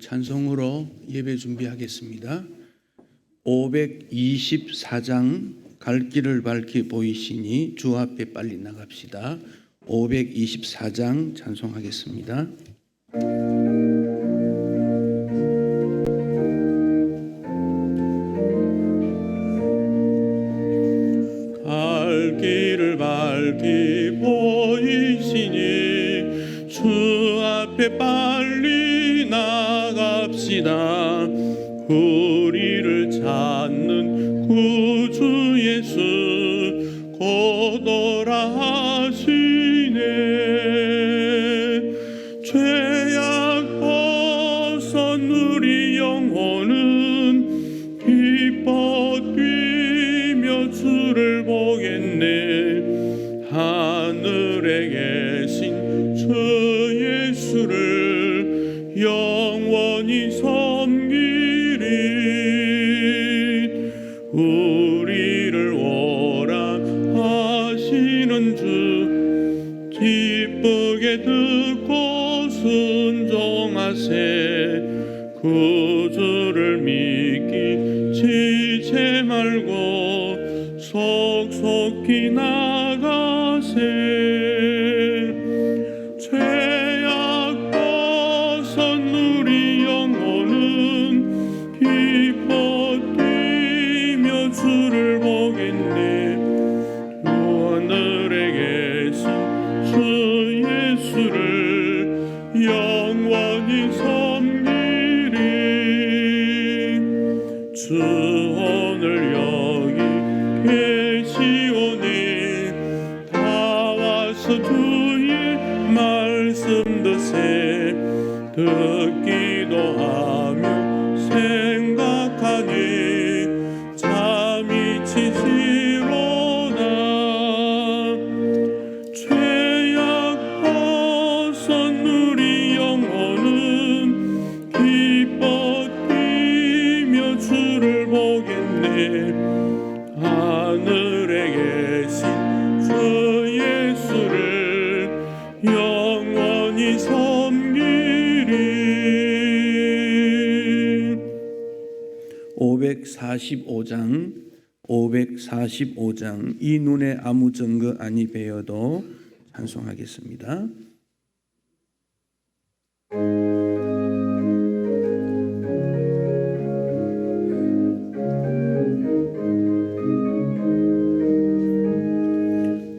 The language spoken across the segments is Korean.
찬송으로 예배 준비하겠습니다. 524장 갈 길을 밝히 보이시니 주 앞에 빨리 나갑시다. 524장 찬송하겠습니다. 갈 길을 밝히 보이시니 주 앞에 빨리 나갑시다. 우리를 찾는 구주 예수 곧 오라 하시네. 죄악 벗은 우리 영혼은 기뻐 뛰며 주를 보겠네. 하늘에 계신 주 예수를 영원히 섬기리. 우리를 오라 하시는 주 기쁘게 듣고 순종하세. 구주를 믿기 지체 말고 속속히 나가세. 죄악 벗은 우리 영혼은 기뻐 뛰며 주를 보겠네. 하늘에 계신 주 예수를 영원히 섬기리. 주 오늘 여기 계시오니 다 와서 주의 말씀 드세. 듣기도 하며 생각하니 잠이 치시로다. 죄악 벗은 우리 영혼은 기뻐 뛰며 주를 보겠네. 하늘에 계신 주 예수를 영원히 섬기리. 545장 이 눈에 아무 증거 아니 배어도 찬송하겠습니다.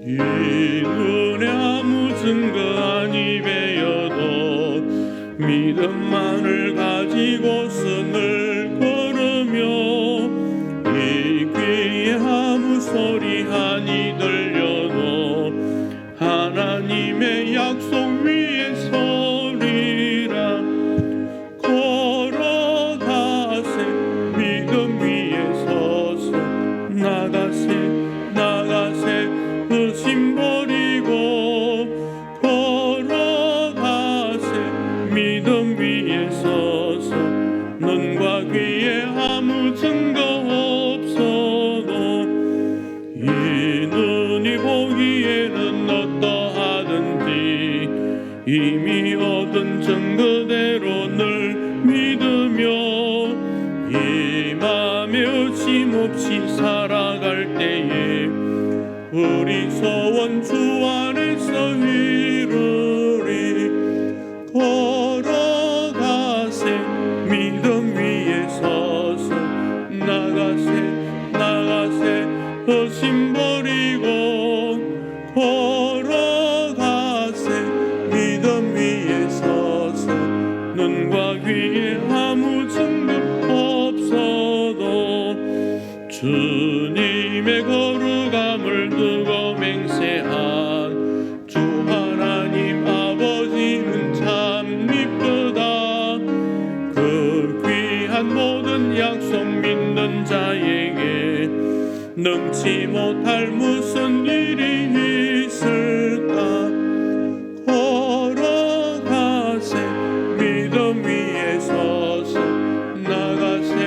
이 눈에 아무 증거 아니 배어도 믿음만을 가지고 선을 걸으며 이 귀에 아무 소리 아니 들려도 하나님의 약속 위에 서리라. 걸어가세. 믿음 위에 서서 나가세 의심 버리고 걸어가세. 믿음 위에 서서 눈과 귀에 아무 증거 없어도 이 눈이 보기에는 어떠하든지 이미 얻은 증거대로 늘 믿으며 이 맘에 의심없이 살아갈 때에 우리 소원 주 안에서 이루리. 걸어가세. 믿음 위에 서서 나가세 의심 버리고 걸어가세. 믿음 위에 서서 눈과 귀에 아무 증거 없어도 주님의 거룩함을 두고 맹세한 주 하나님 아버지는 참 이쁘다. 그 귀한 모든 약속 믿는 자에게 능치 못할 무슨 일이 있을까. 걸어가세. 믿음 위에 서서 나가세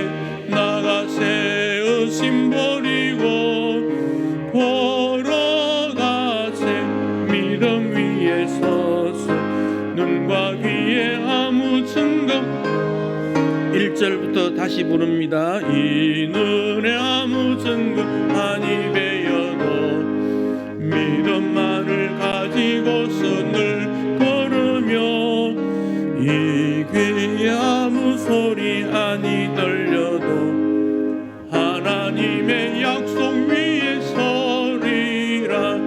의심 버리고 걸어가세. 믿음 위에 서서 눈과 귀에 아무 증거 증거 1절부터 다시 부릅니다. 이눈에 아무 증거 아니 배여도 믿음만을 가지고서 늘 걸으며 이 귀에 아무 소리 아니 들려도 하나님의 약속 위에 서리라.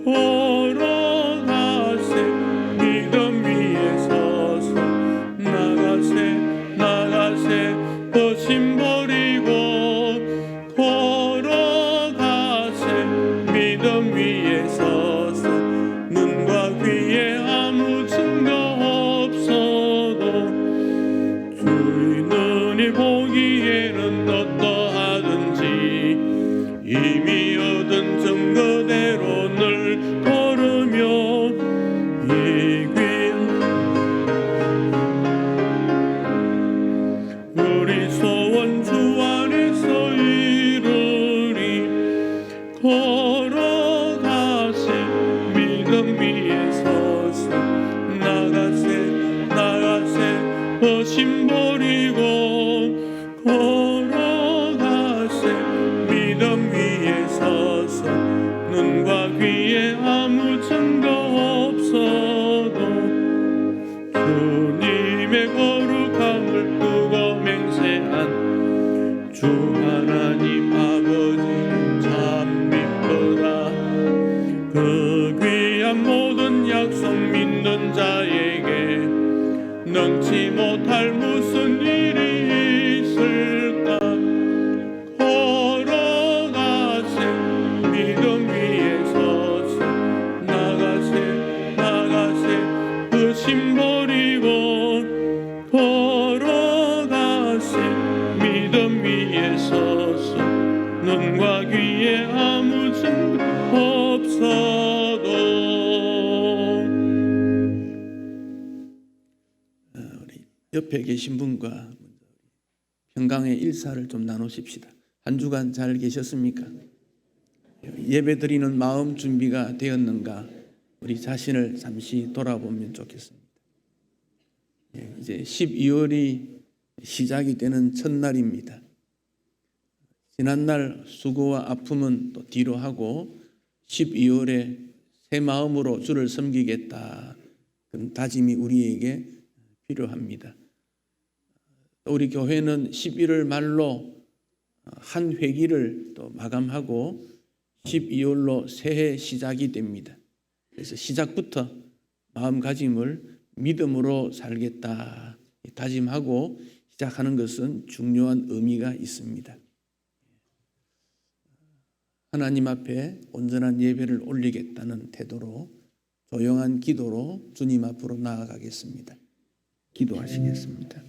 걸어가세 믿음 위에 서서 나가세 거심 버리고 걸어가세 믿음 위에 서서 눈과 귀에 아무 증거 없어도 주의 눈이 보기에는 어떠하든지 이미 얻은 증거대로 늘 걸으며 이 귀 우리 소원 주 안에서 이루리. 걸어가세 믿음 위에 서서 나가세 거심 버리고 걸어가세 믿음 위에 서서 눈과 귀에 아무 증거 없어도 주님의 거룩함을 두고 맹세한 주 하나님 아버지 참 미쁘다. 그 귀한 모든 약속 믿는 자에게 능치 못할 무슨 일이 있을까. 걸어가세 믿음 위에 서서 나가세 의심 버리고 걸어가세 믿음 위에 서서 눈과 귀에 아무 증거 없어도. 우리 옆에 계신 분과 평강의 일사를 좀 나누십시다. 한 주간 잘 계셨습니까? 예배드리는 마음 준비가 되었는가? 우리 자신을 잠시 돌아보면 좋겠습니다. 이제 12월이 시작이 되는 첫날입니다. 지난날 수고와 아픔은 또 뒤로 하고 12월에 새 마음으로 주를 섬기겠다. 그런 다짐이 우리에게 필요합니다. 우리 교회는 11월 말로 한 회기를 또 마감하고 12월로 새해 시작이 됩니다. 그래서 시작부터 마음가짐을 믿음으로 살겠다 다짐하고 시작하는 것은 중요한 의미가 있습니다. 하나님 앞에 온전한 예배를 올리겠다는 태도로 조용한 기도로 주님 앞으로 나아가겠습니다. 기도하시겠습니다.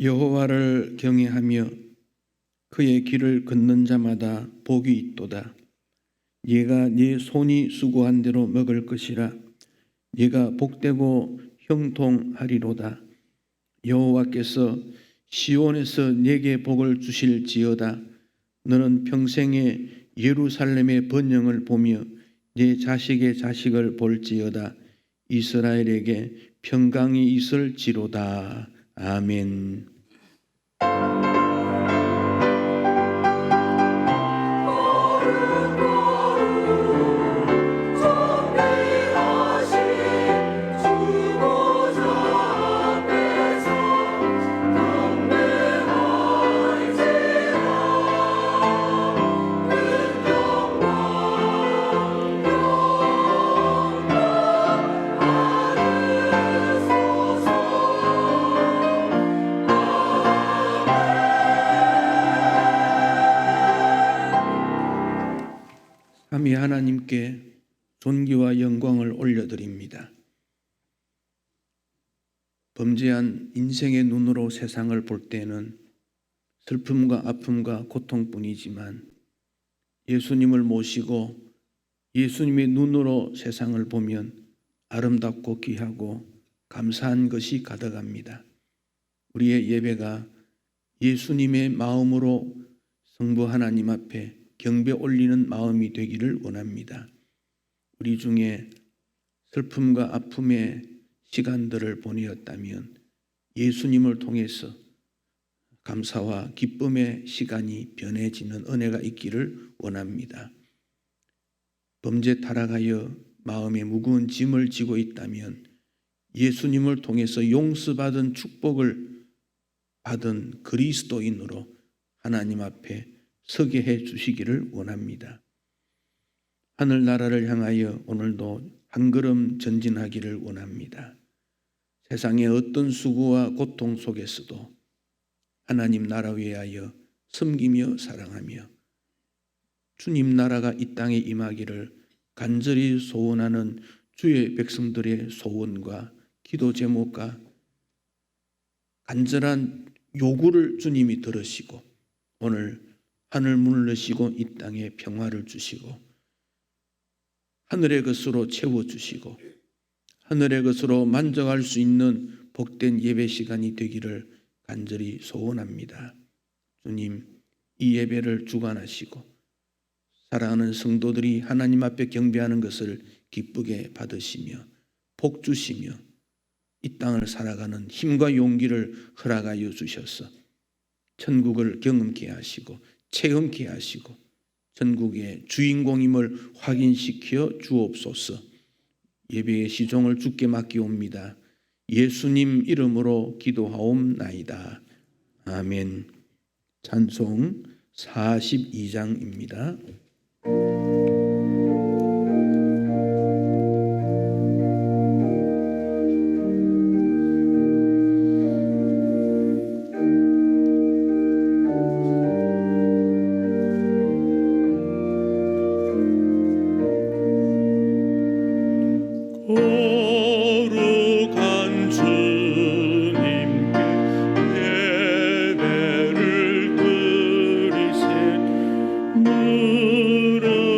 여호와를 경외하며 그의 길을 걷는 자마다 복이 있도다. 얘가 네 손이 수고한 대로 먹을 것이라. 얘가 복되고 형통하리로다. 여호와께서 시온에서 네게 복을 주실지어다. 너는 평생에 예루살렘의 번영을 보며 네 자식의 자식을 볼지어다. 이스라엘에게 평강이 있을지로다. 아멘. 삼위 하나님께 존귀와 영광을 올려드립니다. 범죄한 인생의 눈으로 세상을 볼 때는 슬픔과 아픔과 고통뿐이지만 예수님을 모시고 예수님의 눈으로 세상을 보면 아름답고 귀하고 감사한 것이 가득합니다. 우리의 예배가 예수님의 마음으로 성부 하나님 앞에 경배 올리는 마음이 되기를 원합니다. 우리 중에 슬픔과 아픔의 시간들을 보내었다면 예수님을 통해서 감사와 기쁨의 시간이 변해지는 은혜가 있기를 원합니다. 범죄 타락하여 마음에 무거운 짐을 지고 있다면 예수님을 통해서 용서받은 축복을 받은 그리스도인으로 하나님 앞에 서게 해 주시기를 원합니다. 하늘나라를 향하여 오늘도 한 걸음 전진하기를 원합니다. 세상의 어떤 수고와 고통 속에서도 하나님 나라 위하여 섬기며 사랑하며 주님 나라가 이 땅에 임하기를 간절히 소원하는 주의 백성들의 소원과 기도 제목과 간절한 요구를 주님이 들으시고 오늘 하늘 문을 여시고 이 땅에 평화를 주시고 하늘의 것으로 채워주시고 하늘의 것으로 만족할 수 있는 복된 예배 시간이 되기를 간절히 소원합니다. 주님, 이 예배를 주관하시고 사랑하는 성도들이 하나님 앞에 경배하는 것을 기쁘게 받으시며 복 주시며 이 땅을 살아가는 힘과 용기를 허락하여 주셔서 천국을 경험케 하시고 체험케 하시고 전국의 주인공임을 확인시켜 주옵소서. 예배의 시종을 주께 맡기옵니다. 예수님 이름으로 기도하옵나이다. 아멘. 찬송 42장입니다. 예배를 드리세 무릎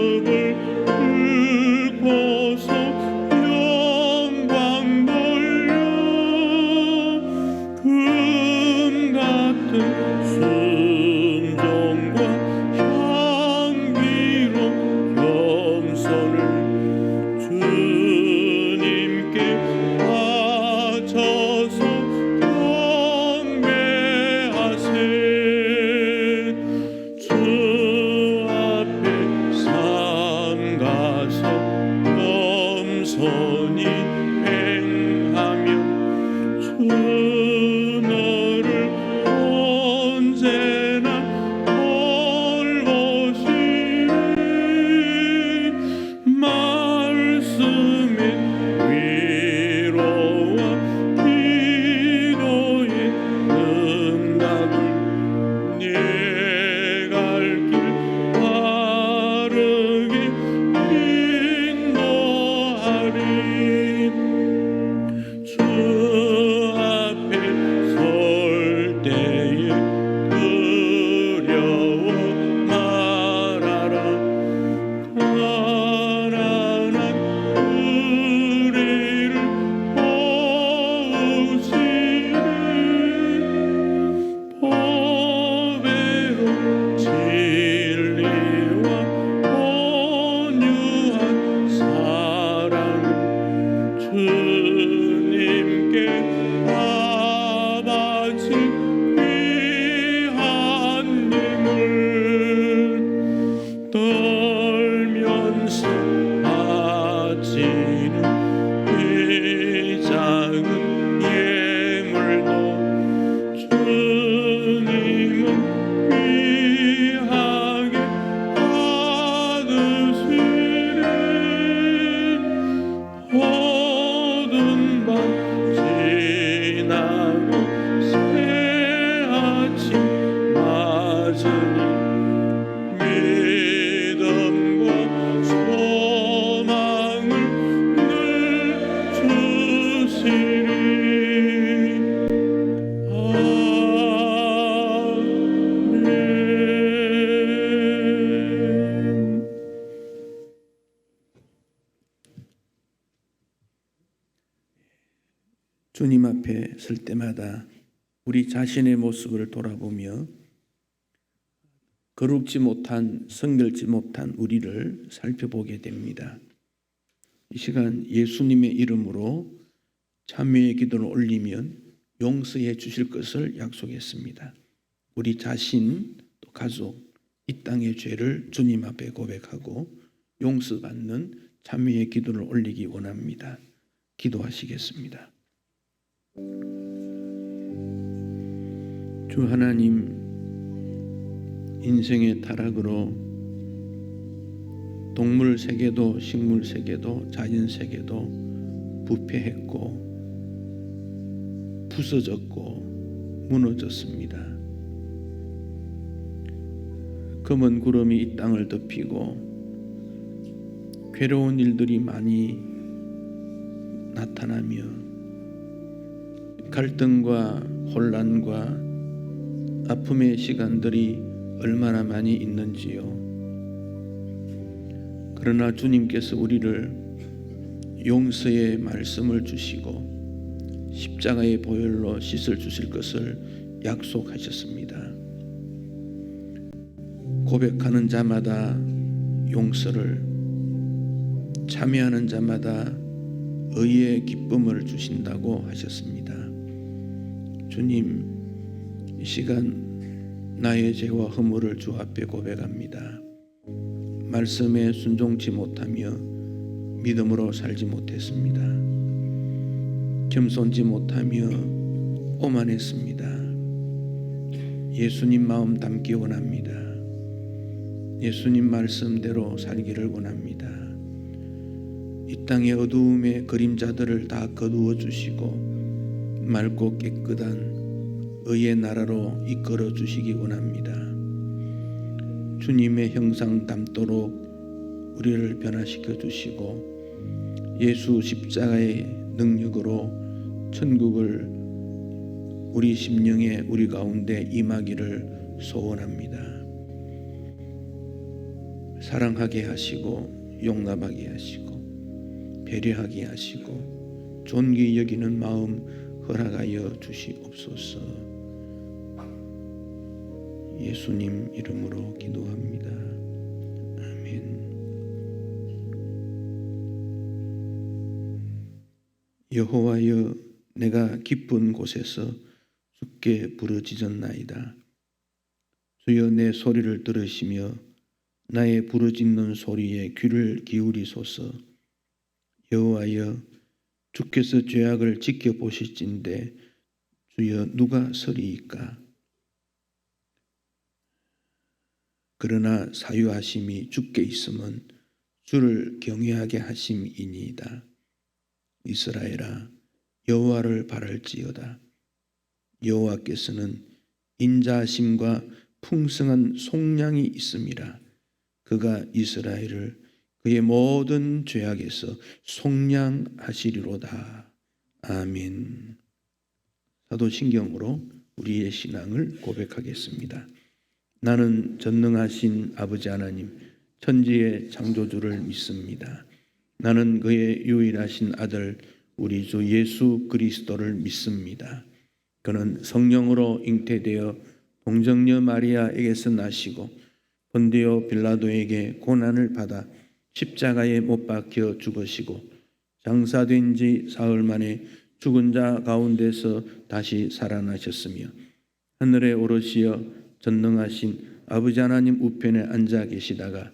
주님 앞에 설 때마다 우리 자신의 모습을 돌아보며 거룩지 못한, 성결지 못한 우리를 살펴보게 됩니다. 이 시간 예수님의 이름으로 참회의 기도를 올리면 용서해 주실 것을 약속했습니다. 우리 자신, 또 가족, 이 땅의 죄를 주님 앞에 고백하고 용서받는 참회의 기도를 올리기 원합니다. 기도하시겠습니다. 주 하나님, 인생의 타락으로 동물 세계도 식물 세계도 자연 세계도 부패했고 부서졌고 무너졌습니다. 검은 구름이 이 땅을 덮이고 괴로운 일들이 많이 나타나며 갈등과 혼란과 아픔의 시간들이 얼마나 많이 있는지요. 그러나 주님께서 우리를 용서의 말씀을 주시고 십자가의 보혈로 씻을 주실 것을 약속하셨습니다. 고백하는 자마다 용서를, 참여하는 자마다 의의 기쁨을 주신다고 하셨습니다. 주님, 이 시간 나의 죄와 허물을 주 앞에 고백합니다. 말씀에 순종치 못하며 믿음으로 살지 못했습니다. 겸손지 못하며 오만했습니다. 예수님 마음 담기 원합니다. 예수님 말씀대로 살기를 원합니다. 이 땅의 어두움의 그림자들을 다 거두어 주시고 맑고 깨끗한 의의 나라로 이끌어 주시기 원합니다. 주님의 형상 담도록 우리를 변화시켜 주시고 예수 십자가의 능력으로 천국을 우리 심령에 우리 가운데 임하기를 소원합니다. 사랑하게 하시고 용납하게 하시고 배려하게 하시고 존귀 여기는 마음 허락하여 주시옵소서. 예수님 이름으로 기도합니다. 아멘. 여호와여, 내가 깊은 곳에서 주께 부르짖었나이다. 주여, 내 소리를 들으시며 나의 부르짖는 소리에 귀를 기울이소서. 여호와여, 주께서 죄악을 지켜보실진대 주여 누가 서리이까? 그러나 사유하심이 주께 있음은 주를 경외하게 하심이니이다. 이스라엘아, 여호와를 바랄지어다. 여호와께서는 인자하심과 풍성한 속량이 있음이라. 그가 이스라엘을 그의 모든 죄악에서 속량하시리로다. 아멘. 사도신경으로 우리의 신앙을 고백하겠습니다. 나는 전능하신 아버지 하나님, 천지의 창조주를 믿습니다. 나는 그의 유일하신 아들 우리 주 예수 그리스도를 믿습니다. 그는 성령으로 잉태되어 동정녀 마리아에게서 나시고 본디오 빌라도에게 고난을 받아 십자가에 못 박혀 죽으시고 장사된 지 사흘 만에 죽은 자 가운데서 다시 살아나셨으며 하늘에 오르시어 전능하신 아버지 하나님 우편에 앉아 계시다가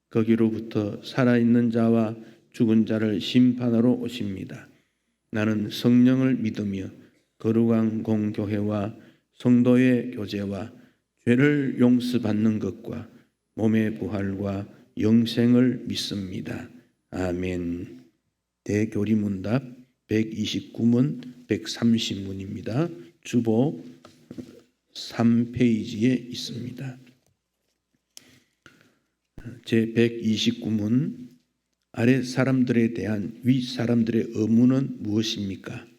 거기로부터 살아있는 자와 죽은 자를 심판하러 오십니다. 나는 성령을 믿으며 거룩한 공교회와 성도의 교제와 죄를 용서받는 것과 몸의 부활과 영생을 믿습니다. 아멘. 대교리문답 129문 130문입니다. 주보 3페이지에 있습니다. 제 129문 아래 사람들에 대한 위 사람들의 의무는 무엇입니까?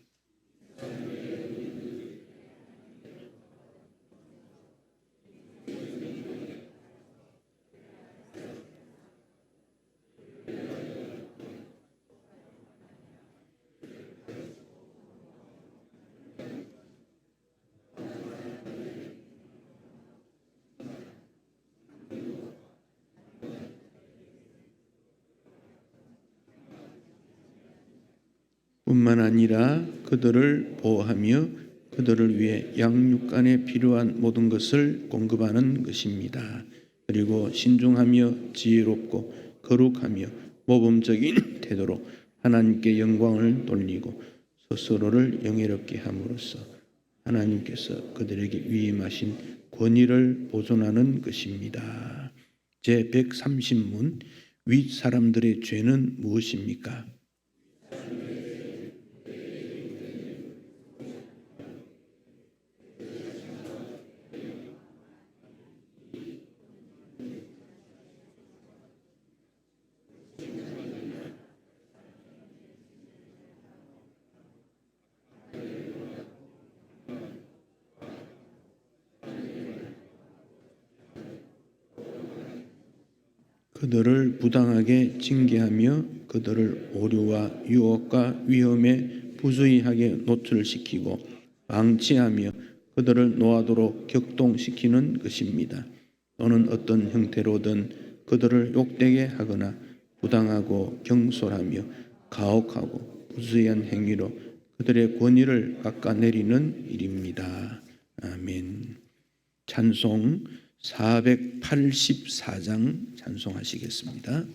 뿐만 아니라 그들을 보호하며 그들을 위해 양육간에 필요한 모든 것을 공급하는 것입니다. 그리고 신중하며 지혜롭고 거룩하며 모범적인 태도로 하나님께 영광을 돌리고 스스로를 영예롭게 함으로써 하나님께서 그들에게 위임하신 권위를 보존하는 것입니다. 제130문 윗 사람들의 죄는 무엇입니까? 그들을 부당하게 징계하며 그들을 오류와 유혹과 위험에 부수의하게 노출시키고 방치하며 그들을 노하도록 격동시키는 것입니다. 또는 어떤 형태로든 그들을 욕되게 하거나 부당하고 경솔하며 가혹하고 부수의한 행위로 그들의 권위를 깎아내리는 일입니다. 아멘. 찬송 484장 찬송하시겠습니다.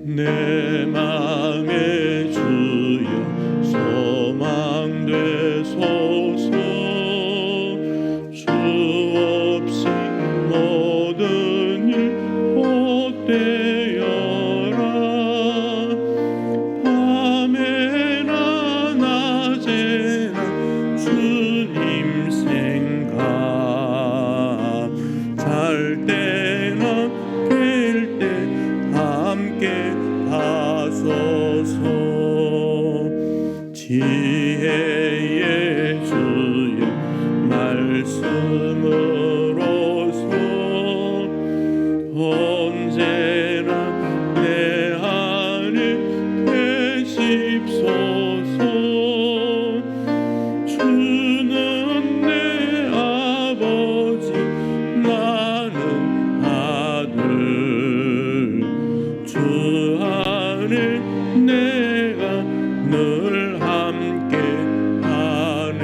내 맘에 주여 소망 되소서. 주 없이 모든 일 헛되어라. 밤에나 낮에나 주님 생각, 잘 때나 깰 때 함께 하소서. 지혜의 주여 말씀으로서 언제나 내 안에 계십소서. 주는 내 아버지 나는 아들. 주 안에 내가 늘 함께 하네.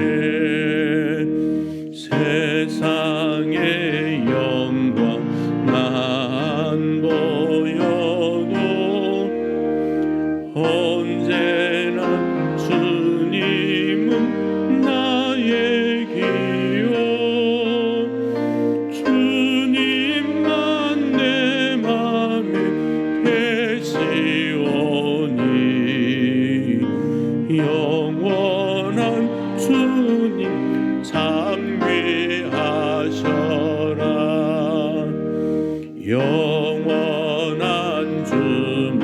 세상의 영광 난 보여도 언제나 주님은 나의 기원. 주님만 내 맘에 계시오니 영원한 주님 참 귀하셔라. 영원한 주님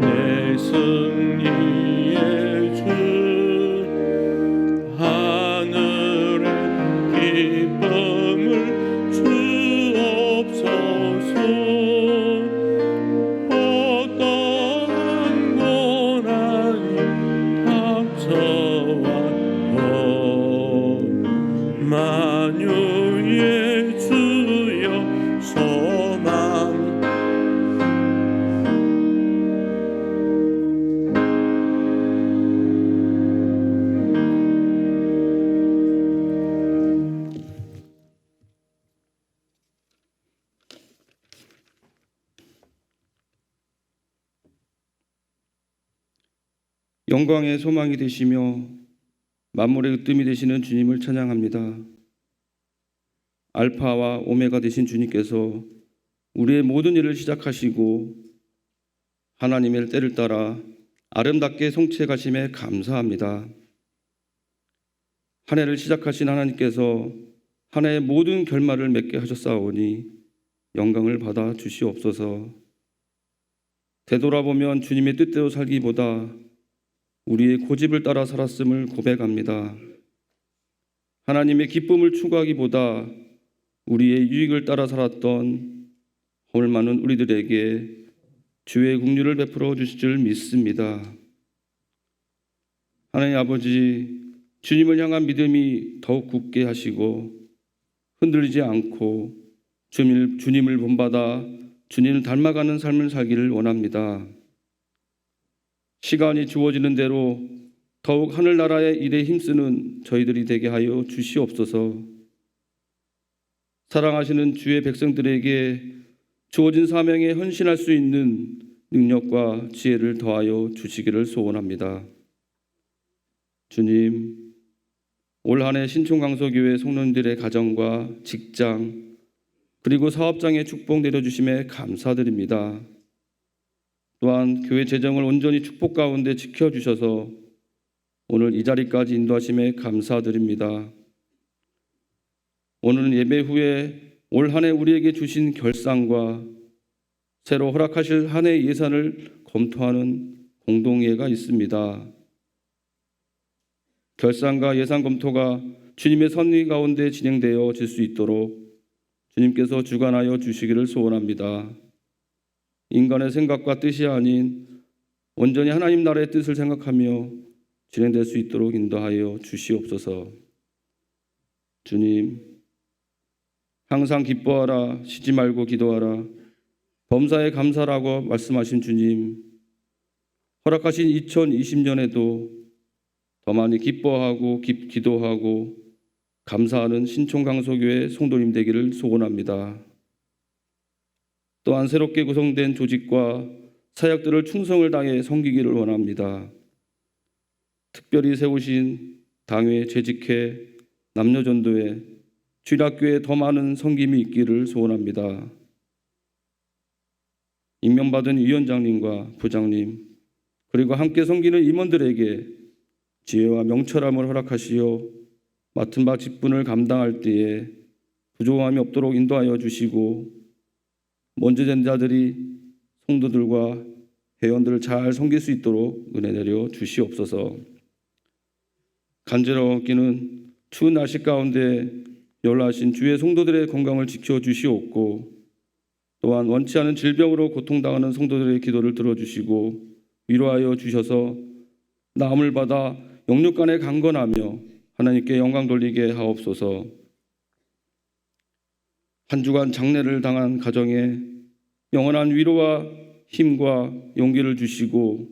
내 승리의 주. 하늘의 기쁨을 주옵소서. 어떠한 고난이 닥쳐와도 만유의 주여 소망. 영광의 소망이 되시며 만물의 으뜸이 되시는 주님을 찬양합니다. 알파와 오메가 되신 주님께서 우리의 모든 일을 시작하시고 하나님의 때를 따라 아름답게 성취해 가심에 감사합니다. 한 해를 시작하신 하나님께서 한 해의 모든 결말을 맺게 하셨사오니 영광을 받아 주시옵소서. 되돌아보면 주님의 뜻대로 살기보다 우리의 고집을 따라 살았음을 고백합니다. 하나님의 기쁨을 추구하기보다 우리의 유익을 따라 살았던 허물 많은 우리들에게 주의 긍휼을 베풀어 주실 줄 믿습니다. 하나님 아버지, 주님을 향한 믿음이 더욱 굳게 하시고 흔들리지 않고 주님을 본받아 주님을 닮아가는 삶을 살기를 원합니다. 시간이 주어지는 대로 더욱 하늘나라의 일에 힘쓰는 저희들이 되게 하여 주시옵소서. 사랑하시는 주의 백성들에게 주어진 사명에 헌신할 수 있는 능력과 지혜를 더하여 주시기를 소원합니다. 주님, 올 한 해 신촌강서교회 성도님들의 가정과 직장 그리고 사업장에 축복 내려주심에 감사드립니다. 또한 교회 재정을 온전히 축복 가운데 지켜주셔서 오늘 이 자리까지 인도하심에 감사드립니다. 오늘은 예배 후에 올 한 해 우리에게 주신 결산과 새로 허락하실 한 해 예산을 검토하는 공동회의가 있습니다. 결산과 예산 검토가 주님의 섭리 가운데 진행되어질 수 있도록 주님께서 주관하여 주시기를 소원합니다. 인간의 생각과 뜻이 아닌 온전히 하나님 나라의 뜻을 생각하며 진행될 수 있도록 인도하여 주시옵소서. 주님, 항상 기뻐하라, 쉬지 말고 기도하라, 범사에 감사라고 말씀하신 주님, 허락하신 2020년에도 더 많이 기뻐하고 기도하고 감사하는 신촌강서교회 성도님 되기를 소원합니다. 또한 새롭게 구성된 조직과 사역들을 충성을 다해 섬기기를 원합니다. 특별히 세우신 당회, 재직회, 남녀전도회, 주일학교에 더 많은 섬김이 있기를 소원합니다. 임명받은 위원장님과 부장님 그리고 함께 섬기는 임원들에게 지혜와 명철함을 허락하시어 맡은 바 직분을 감당할 때에 부족함이 없도록 인도하여 주시고 먼저 된 자들이 성도들과 회원들을 잘 섬길 수 있도록 은혜 내려 주시옵소서. 간절하기는 추운 날씨 가운데 연락하신 주의 성도들의 건강을 지켜주시옵고 또한 원치 않은 질병으로 고통당하는 성도들의 기도를 들어주시고 위로하여 주셔서 나음을 받아 영육간에 강건하며 하나님께 영광 돌리게 하옵소서. 한 주간 장례를 당한 가정에 영원한 위로와 힘과 용기를 주시고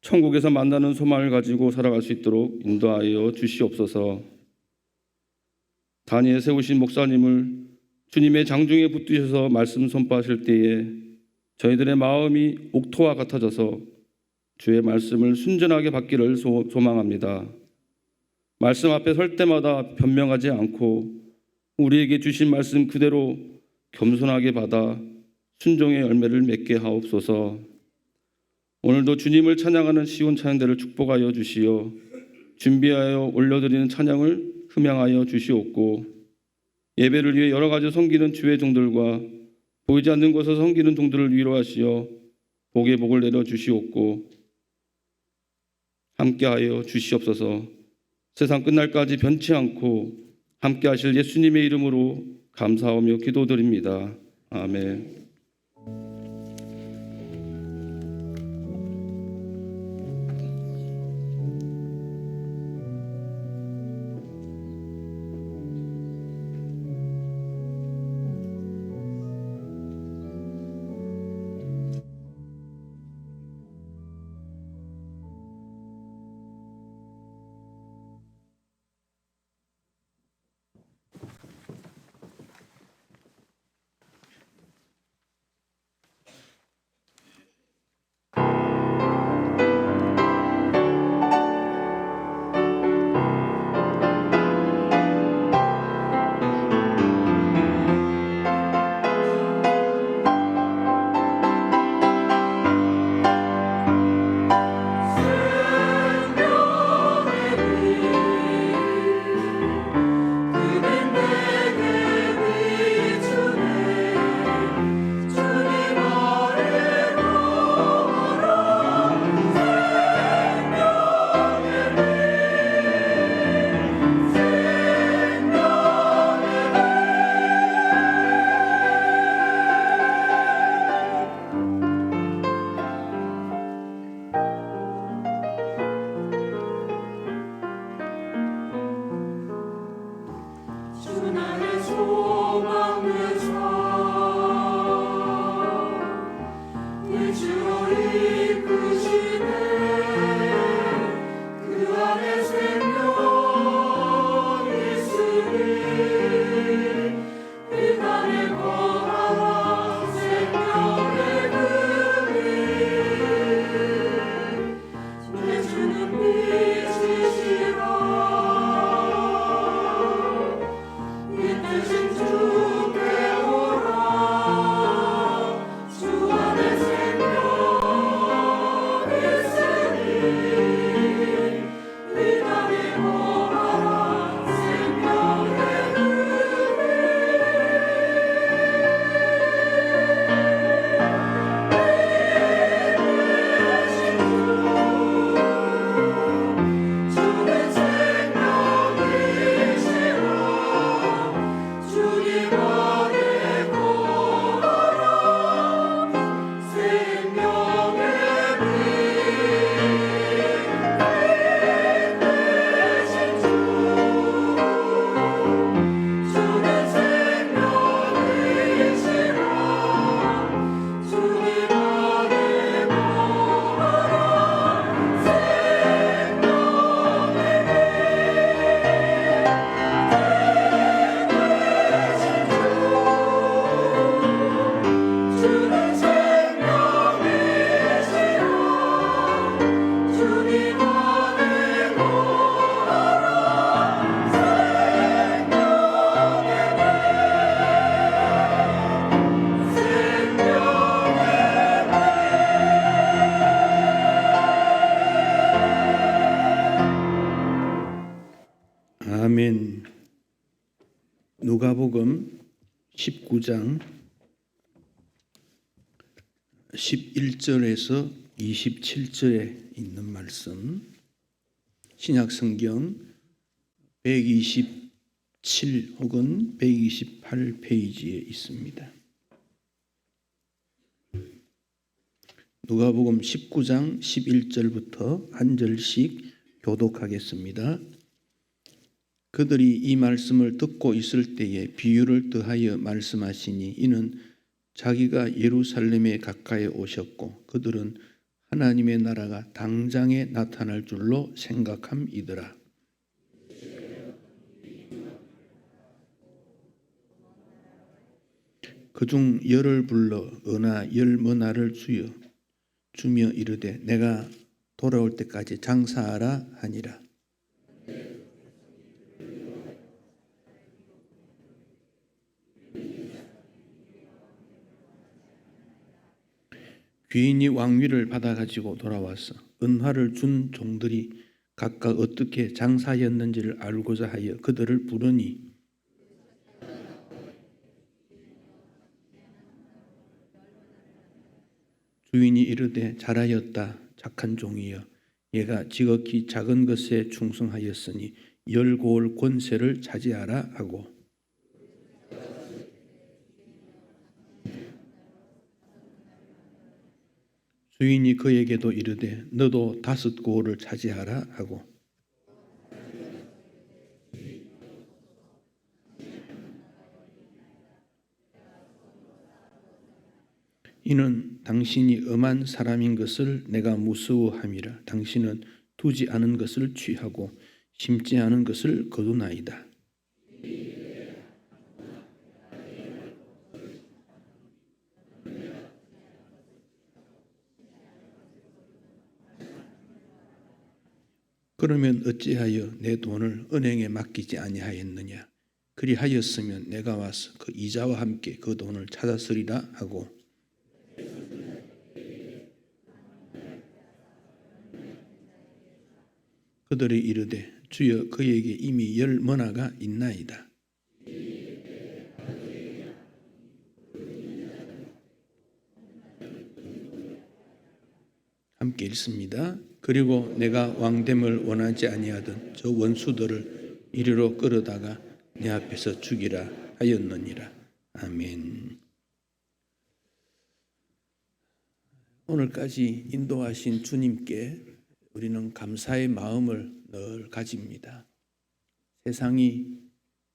천국에서 만나는 소망을 가지고 살아갈 수 있도록 인도하여 주시옵소서. 단위에 세우신 목사님을 주님의 장중에 붙드셔서 말씀 선포하실 때에 저희들의 마음이 옥토와 같아져서 주의 말씀을 순전하게 받기를 소망합니다. 말씀 앞에 설 때마다 변명하지 않고 우리에게 주신 말씀 그대로 겸손하게 받아 순종의 열매를 맺게 하옵소서. 오늘도 주님을 찬양하는 시온 찬양대를 축복하여 주시어 준비하여 올려드리는 찬양을 흠양하여 주시옵고 예배를 위해 여러 가지 섬기는 주의 종들과 보이지 않는 곳에서 섬기는 종들을 위로하시어 복의 복을 내려 주시옵고 함께하여 주시옵소서. 세상 끝날까지 변치 않고 함께하실 예수님의 이름으로 감사하며 기도드립니다. 아멘. 누가복음 19장 11절에서 27절에 있는 말씀, 신약성경 127 혹은 128 페이지에 있습니다. 누가복음 19장 11절부터 한 절씩 교독하겠습니다. 그들이 이 말씀을 듣고 있을 때에 비유를 더하여 말씀하시니 이는 자기가 예루살렘에 가까이 오셨고 그들은 하나님의 나라가 당장에 나타날 줄로 생각함이더라. 그중 열을 불러 은하 10머나를 주며 이르되 내가 돌아올 때까지 장사하라 하니라. 귀인이 왕위를 받아가지고 돌아와서 은화를 준 종들이 각각 어떻게 장사였는지를 알고자 하여 그들을 부르니 주인이 이르되 잘하였다 착한 종이여 얘가 지극히 작은 것에 충성하였으니 열고올 권세를 차지하라 하고 주인이 그에게도 이르되 너도 5고을을 차지하라 하고 이는 당신이 엄한 사람인 것을 내가 무서워함이라. 당신은 두지 않은 것을 취하고 심지 않은 것을 거두나이다. 그러면 어찌하여 내 돈을 은행에 맡기지 아니하였느냐? 그리하였으면 내가 와서 그 이자와 함께 그 돈을 찾았으리라 하고 그들이 이르되 주여 그에게 이미 10머나가 있나이다. 함께 읽습니다. 그리고 내가 왕됨을 원하지 아니하던 저 원수들을 이리로 끌어다가 내 앞에서 죽이라 하였느니라. 아멘. 오늘까지 인도하신 주님께 우리는 감사의 마음을 늘 가집니다. 세상이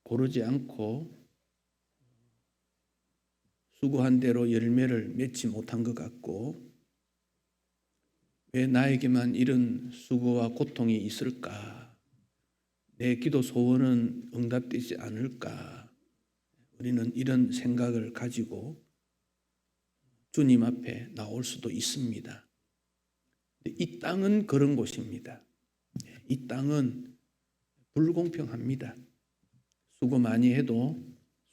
고르지 않고 수고한 대로 열매를 맺지 못한 것 같고 왜 나에게만 이런 수고와 고통이 있을까? 내 기도 소원은 응답되지 않을까? 우리는 이런 생각을 가지고 주님 앞에 나올 수도 있습니다. 이 땅은 그런 곳입니다. 이 땅은 불공평합니다. 수고 많이 해도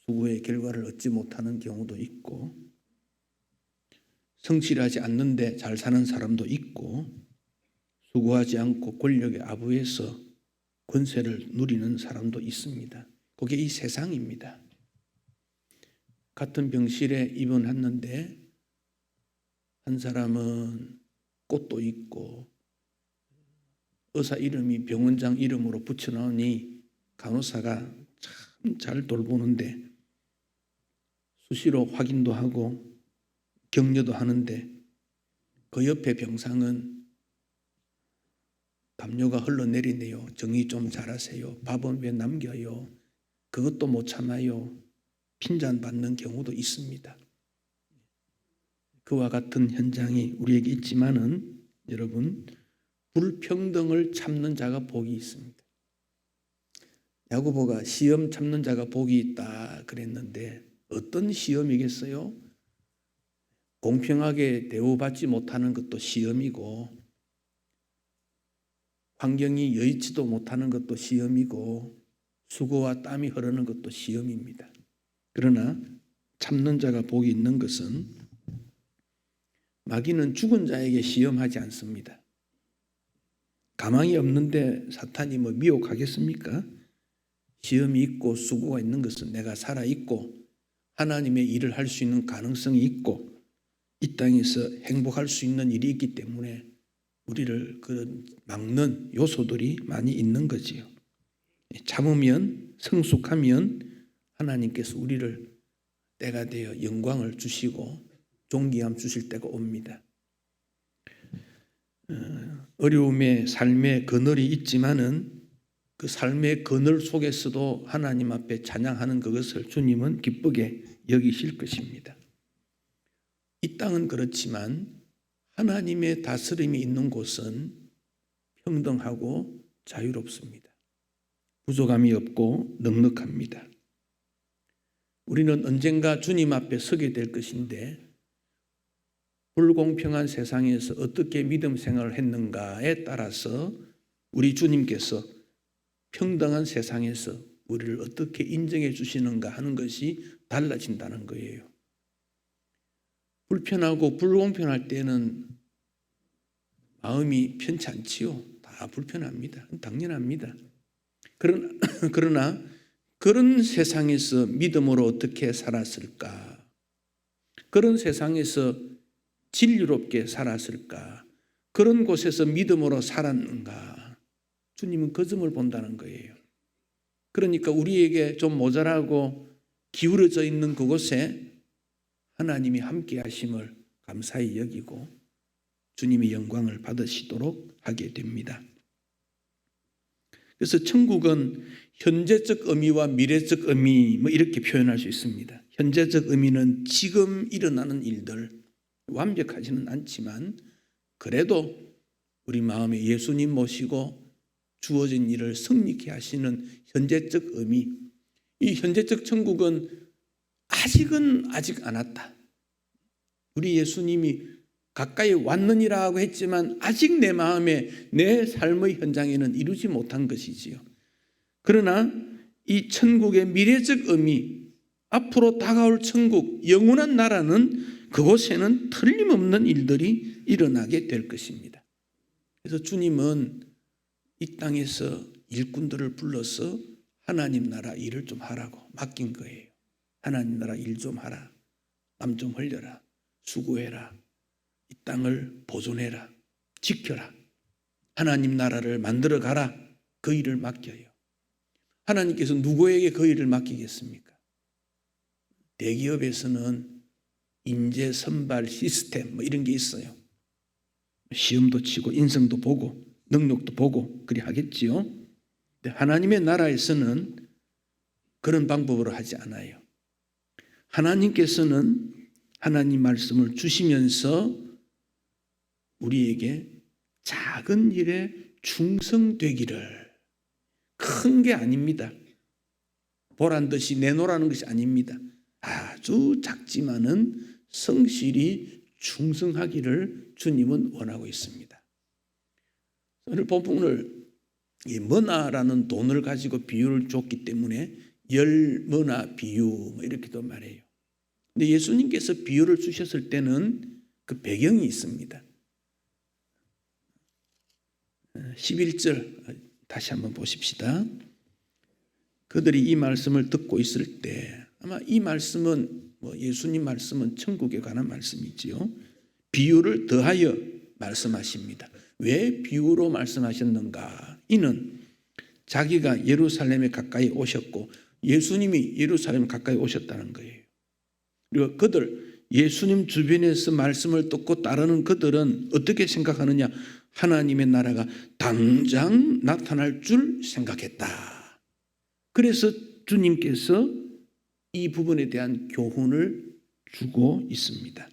수고의 결과를 얻지 못하는 경우도 있고 성실하지 않는데 잘 사는 사람도 있고 수고하지 않고 권력에 아부해서 권세를 누리는 사람도 있습니다. 그게 이 세상입니다. 같은 병실에 입원했는데 한 사람은 꽃도 있고 의사 이름이 병원장 이름으로 붙여놓으니 간호사가 참 잘 돌보는데 수시로 확인도 하고 격려도 하는데 그 옆에 병상은 담요가 흘러내리네요. 정리 좀 잘하세요. 밥은 왜 남겨요? 그것도 못 참아요. 핀잔 받는 경우도 있습니다. 그와 같은 현장이 우리에게 있지만은 여러분 불평등을 참는 자가 복이 있습니다. 야고보가 시험 참는 자가 복이 있다 그랬는데 어떤 시험이겠어요? 공평하게 대우받지 못하는 것도 시험이고 환경이 여의치도 못하는 것도 시험이고 수고와 땀이 흐르는 것도 시험입니다. 그러나 참는 자가 복이 있는 것은 마귀는 죽은 자에게 시험하지 않습니다. 가망이 없는데 사탄이 미혹하겠습니까? 시험이 있고 수고가 있는 것은 내가 살아있고 하나님의 일을 할 수 있는 가능성이 있고 이 땅에서 행복할 수 있는 일이 있기 때문에 우리를 그런 막는 요소들이 많이 있는 거지요. 참으면 성숙하면 하나님께서 우리를 때가 되어 영광을 주시고 존귀함 주실 때가 옵니다. 어려움의 삶의 그늘이 있지만은 그 삶의 그늘 속에서도 하나님 앞에 찬양하는 그것을 주님은 기쁘게 여기실 것입니다. 이 땅은 그렇지만 하나님의 다스림이 있는 곳은 평등하고 자유롭습니다. 부족함이 없고 넉넉합니다. 우리는 언젠가 주님 앞에 서게 될 것인데 불공평한 세상에서 어떻게 믿음 생활을 했는가에 따라서 우리 주님께서 평등한 세상에서 우리를 어떻게 인정해 주시는가 하는 것이 달라진다는 거예요. 불편하고 불공평할 때는 마음이 편치 않지요. 다 불편합니다. 당연합니다. 그러나 그런 세상에서 믿음으로 어떻게 살았을까? 그런 세상에서 진리롭게 살았을까? 그런 곳에서 믿음으로 살았는가? 주님은 그 점을 본다는 거예요. 그러니까 우리에게 좀 모자라고 기울어져 있는 그곳에 하나님이 함께 하심을 감사히 여기고 주님의 영광을 받으시도록 하게 됩니다. 그래서 천국은 현재적 의미와 미래적 의미 이렇게 표현할 수 있습니다. 현재적 의미는 지금 일어나는 일들, 완벽하지는 않지만 그래도 우리 마음에 예수님 모시고 주어진 일을 성립케 하시는 현재적 의미. 이 현재적 천국은 아직 안 왔다. 우리 예수님이 가까이 왔느니라고 했지만 아직 내 마음에 내 삶의 현장에는 이루지 못한 것이지요. 그러나 이 천국의 미래적 의미, 앞으로 다가올 천국, 영원한 나라는 그곳에는 틀림없는 일들이 일어나게 될 것입니다. 그래서 주님은 이 땅에서 일꾼들을 불러서 하나님 나라 일을 좀 하라고 맡긴 거예요. 하나님 나라 일 좀 하라. 땀 좀 흘려라. 수고해라. 이 땅을 보존해라. 지켜라. 하나님 나라를 만들어 가라. 그 일을 맡겨요. 하나님께서 누구에게 그 일을 맡기겠습니까? 대기업에서는 인재 선발 시스템 이런 게 있어요. 시험도 치고 인성도 보고 능력도 보고 그리 하겠지요. 근데 하나님의 나라에서는 그런 방법으로 하지 않아요. 하나님께서는 하나님 말씀을 주시면서 우리에게 작은 일에 충성되기를, 큰 게 아닙니다. 보란 듯이 내놓으라는 것이 아닙니다. 아주 작지만은 성실히 충성하기를 주님은 원하고 있습니다. 오늘 본문을 이 머나라는 돈을 가지고 비유를 줬기 때문에 열머나 비유 이렇게도 말해요. 근데 예수님께서 비유를 주셨을 때는 그 배경이 있습니다. 11절 다시 한번 보십시다. 그들이 이 말씀을 듣고 있을 때 아마 이 말씀은 예수님 말씀은 천국에 관한 말씀이지요. 비유를 더하여 말씀하십니다. 왜 비유로 말씀하셨는가? 이는 자기가 예루살렘에 가까이 오셨고 예수님이 예루살렘에 가까이 오셨다는 거예요. 그리고 그들 예수님 주변에서 말씀을 듣고 따르는 그들은 어떻게 생각하느냐? 하나님의 나라가 당장 나타날 줄 생각했다. 그래서 주님께서 이 부분에 대한 교훈을 주고 있습니다.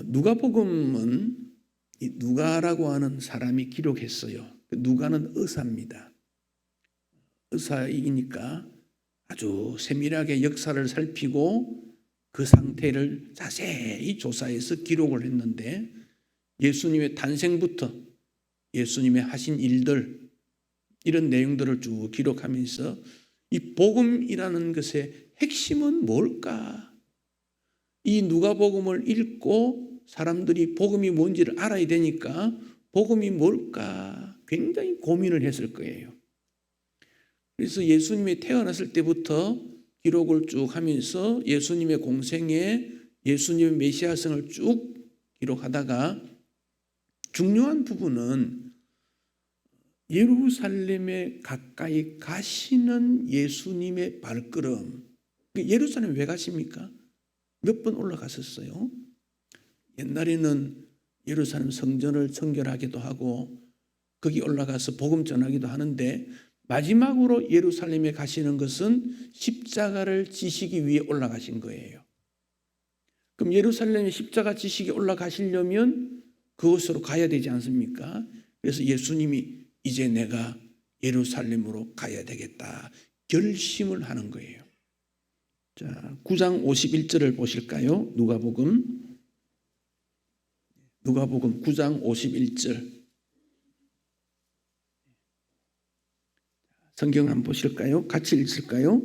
누가복음은 이 누가라고 하는 사람이 기록했어요. 누가는 의사입니다. 의사이니까 아주 세밀하게 역사를 살피고 그 상태를 자세히 조사해서 기록을 했는데 예수님의 탄생부터 예수님의 하신 일들 이런 내용들을 쭉 기록하면서 이 복음이라는 것의 핵심은 뭘까? 이 누가복음을 읽고 사람들이 복음이 뭔지를 알아야 되니까 복음이 뭘까? 굉장히 고민을 했을 거예요. 그래서 예수님이 태어났을 때부터 기록을 쭉 하면서 예수님의 공생에 예수님의 메시아성을 쭉 기록하다가 중요한 부분은 예루살렘에 가까이 가시는 예수님의 발걸음. 예루살렘에 왜 가십니까? 몇 번 올라갔었어요. 옛날에는 예루살렘 성전을 청결하기도 하고 거기 올라가서 복음 전하기도 하는데 마지막으로 예루살렘에 가시는 것은 십자가를 지시기 위해 올라가신 거예요. 그럼 예루살렘에 십자가 지시기 올라가시려면 그곳으로 가야 되지 않습니까? 그래서 예수님이 이제 내가 예루살렘으로 가야 되겠다 결심을 하는 거예요. 자, 9장 51절을 보실까요? 누가복음 9장 51절. 성경 한번 보실까요? 같이 읽을까요?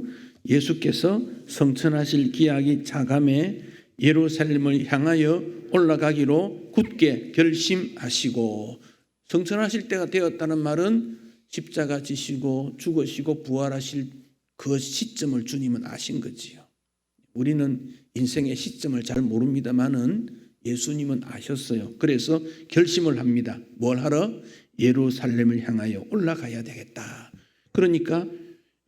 예수께서 성천하실 기약이 차감해 예루살렘을 향하여 올라가기로 굳게 결심하시고, 성천하실 때가 되었다는 말은 십자가 지시고 죽으시고 부활하실 그 시점을 주님은 아신 거지요. 우리는 인생의 시점을 잘 모릅니다만은 예수님은 아셨어요. 그래서 결심을 합니다. 뭘 하러? 예루살렘을 향하여 올라가야 되겠다. 그러니까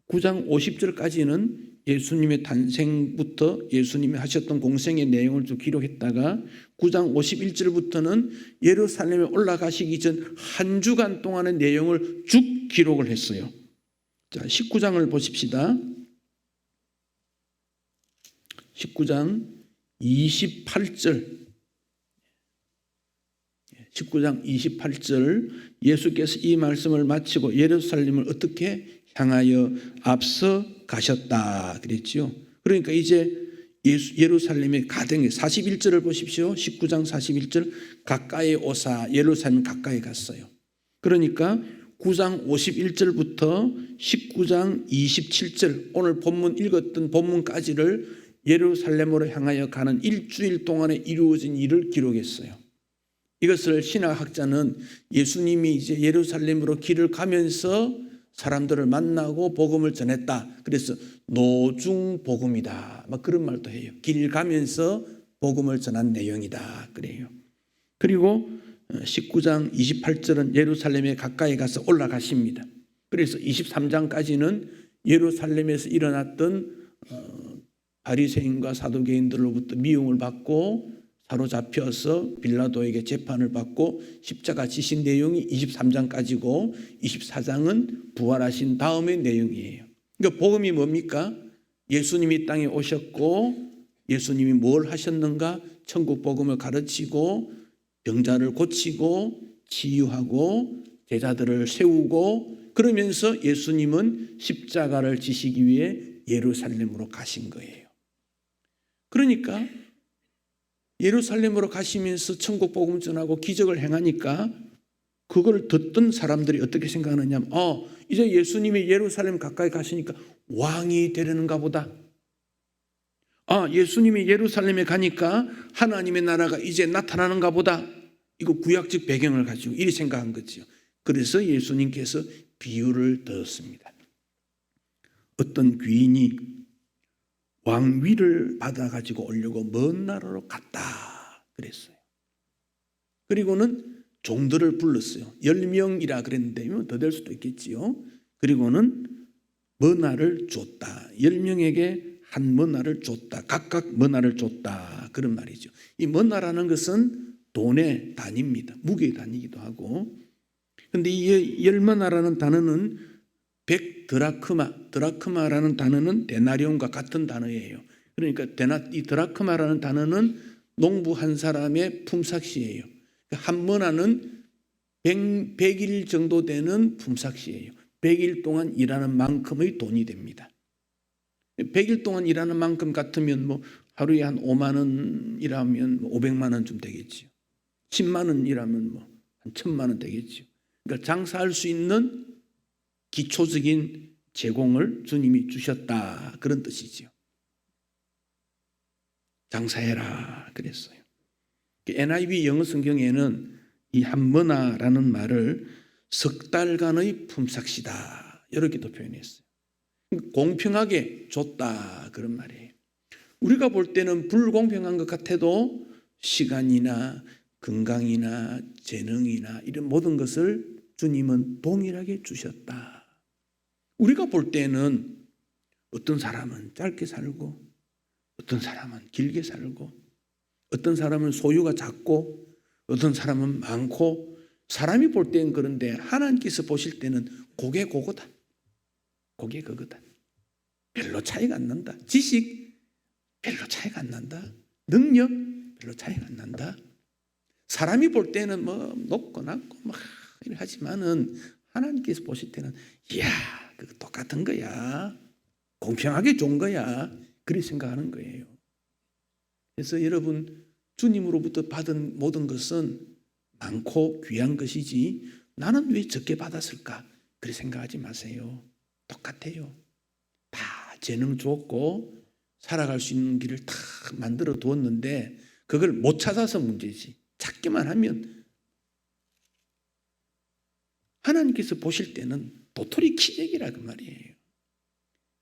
9장 50절까지는 예수님의 탄생부터 예수님이 하셨던 공생의 내용을 쭉 기록했다가 9장 51절부터는 예루살렘에 올라가시기 전 한 주간 동안의 내용을 쭉 기록을 했어요. 자, 19장을 보십시다. 19장 28절. 19장 28절 예수께서 이 말씀을 마치고 예루살렘을 어떻게 향하여 앞서 가셨다 그랬죠. 그러니까 이제 예루살렘에 가던 41절을 보십시오. 19장 41절 가까이 오사 예루살렘 가까이 갔어요. 그러니까 9장 51절부터 19장 27절 오늘 본문 읽었던 본문까지를 예루살렘으로 향하여 가는 일주일 동안에 이루어진 일을 기록했어요. 이것을 신학학자는 예수님이 이제 예루살렘으로 길을 가면서 사람들을 만나고 복음을 전했다. 그래서 노중복음이다. 막 그런 말도 해요. 길 가면서 복음을 전한 내용이다. 그래요. 그리고 19장 28절은 예루살렘에 가까이 가서 올라가십니다. 그래서 23장까지는 예루살렘에서 일어났던 바리새인과 사두개인들로부터 미움을 받고 사로잡혀서 빌라도에게 재판을 받고 십자가 지신 내용이 23장까지고 24장은 부활하신 다음의 내용이에요. 그러니까 복음이 뭡니까? 예수님이 땅에 오셨고 예수님이 뭘 하셨는가? 천국 복음을 가르치고 병자를 고치고 치유하고 제자들을 세우고 그러면서 예수님은 십자가를 지시기 위해 예루살렘으로 가신 거예요. 그러니까 예루살렘으로 가시면서 천국 복음 전하고 기적을 행하니까 그걸 듣던 사람들이 어떻게 생각하느냐면 이제 예수님이 예루살렘 가까이 가시니까 왕이 되려는가 보다. 예수님이 예루살렘에 가니까 하나님의 나라가 이제 나타나는가 보다. 이거 구약적 배경을 가지고 이리 생각한 거죠. 그래서 예수님께서 비유를 들었습니다. 어떤 귀인이 왕위를 받아가지고 오려고 먼 나라로 갔다 그랬어요. 그리고는 종들을 불렀어요. 10명이라 그랬는데 더 될 수도 있겠지요. 그리고는 머나를 줬다. 10명에게 한 머나를 줬다. 각각 머나를 줬다. 그런 말이죠. 이 머나라는 것은 돈의 단위입니다. 무게의 단위이기도 하고. 그런데 이 10머나라는 단어는 100드라크마, 드라크마라는 단어는 데나리온과 같은 단어예요. 그러니까 이 드라크마라는 단어는 농부 한 사람의 품삯이에요. 한 머나는 100일 정도 되는 품삯이에요. 100일 동안 일하는 만큼의 돈이 됩니다. 100일 동안 일하는 만큼 같으면 하루에 한 5만 원 일하면 500만 원쯤 되겠죠. 10만 원 일하면 한 1000만 원 되겠죠. 그러니까 장사할 수 있는 기초적인 제공을 주님이 주셨다. 그런 뜻이죠. 장사해라 그랬어요. NIV 영어 성경에는 이 한머나라는 말을 석 달간의 품삯이다 이렇게도 표현했어요. 공평하게 줬다 그런 말이에요. 우리가 볼 때는 불공평한 것 같아도 시간이나 건강이나 재능이나 이런 모든 것을 주님은 동일하게 주셨다. 우리가 볼 때는 어떤 사람은 짧게 살고 어떤 사람은 길게 살고 어떤 사람은 소유가 작고 어떤 사람은 많고 사람이 볼 때는 그런데 하나님께서 보실 때는 그게 그거다. 그게 그거다. 별로 차이가 안 난다. 지식 별로 차이가 안 난다. 능력 별로 차이가 안 난다. 사람이 볼 때는 뭐 높고 낮고 막 하지만은 하나님께서 보실 때는 이야 그거 똑같은 거야. 공평하게 준 거야. 그렇게 생각하는 거예요. 그래서 여러분 주님으로부터 받은 모든 것은 많고 귀한 것이지 나는 왜 적게 받았을까? 그렇게 생각하지 마세요. 똑같아요. 다 재능 줬고 살아갈 수 있는 길을 다 만들어 두었는데 그걸 못 찾아서 문제지. 찾기만 하면 하나님께서 보실 때는 도토리 키재기라 그 말이에요.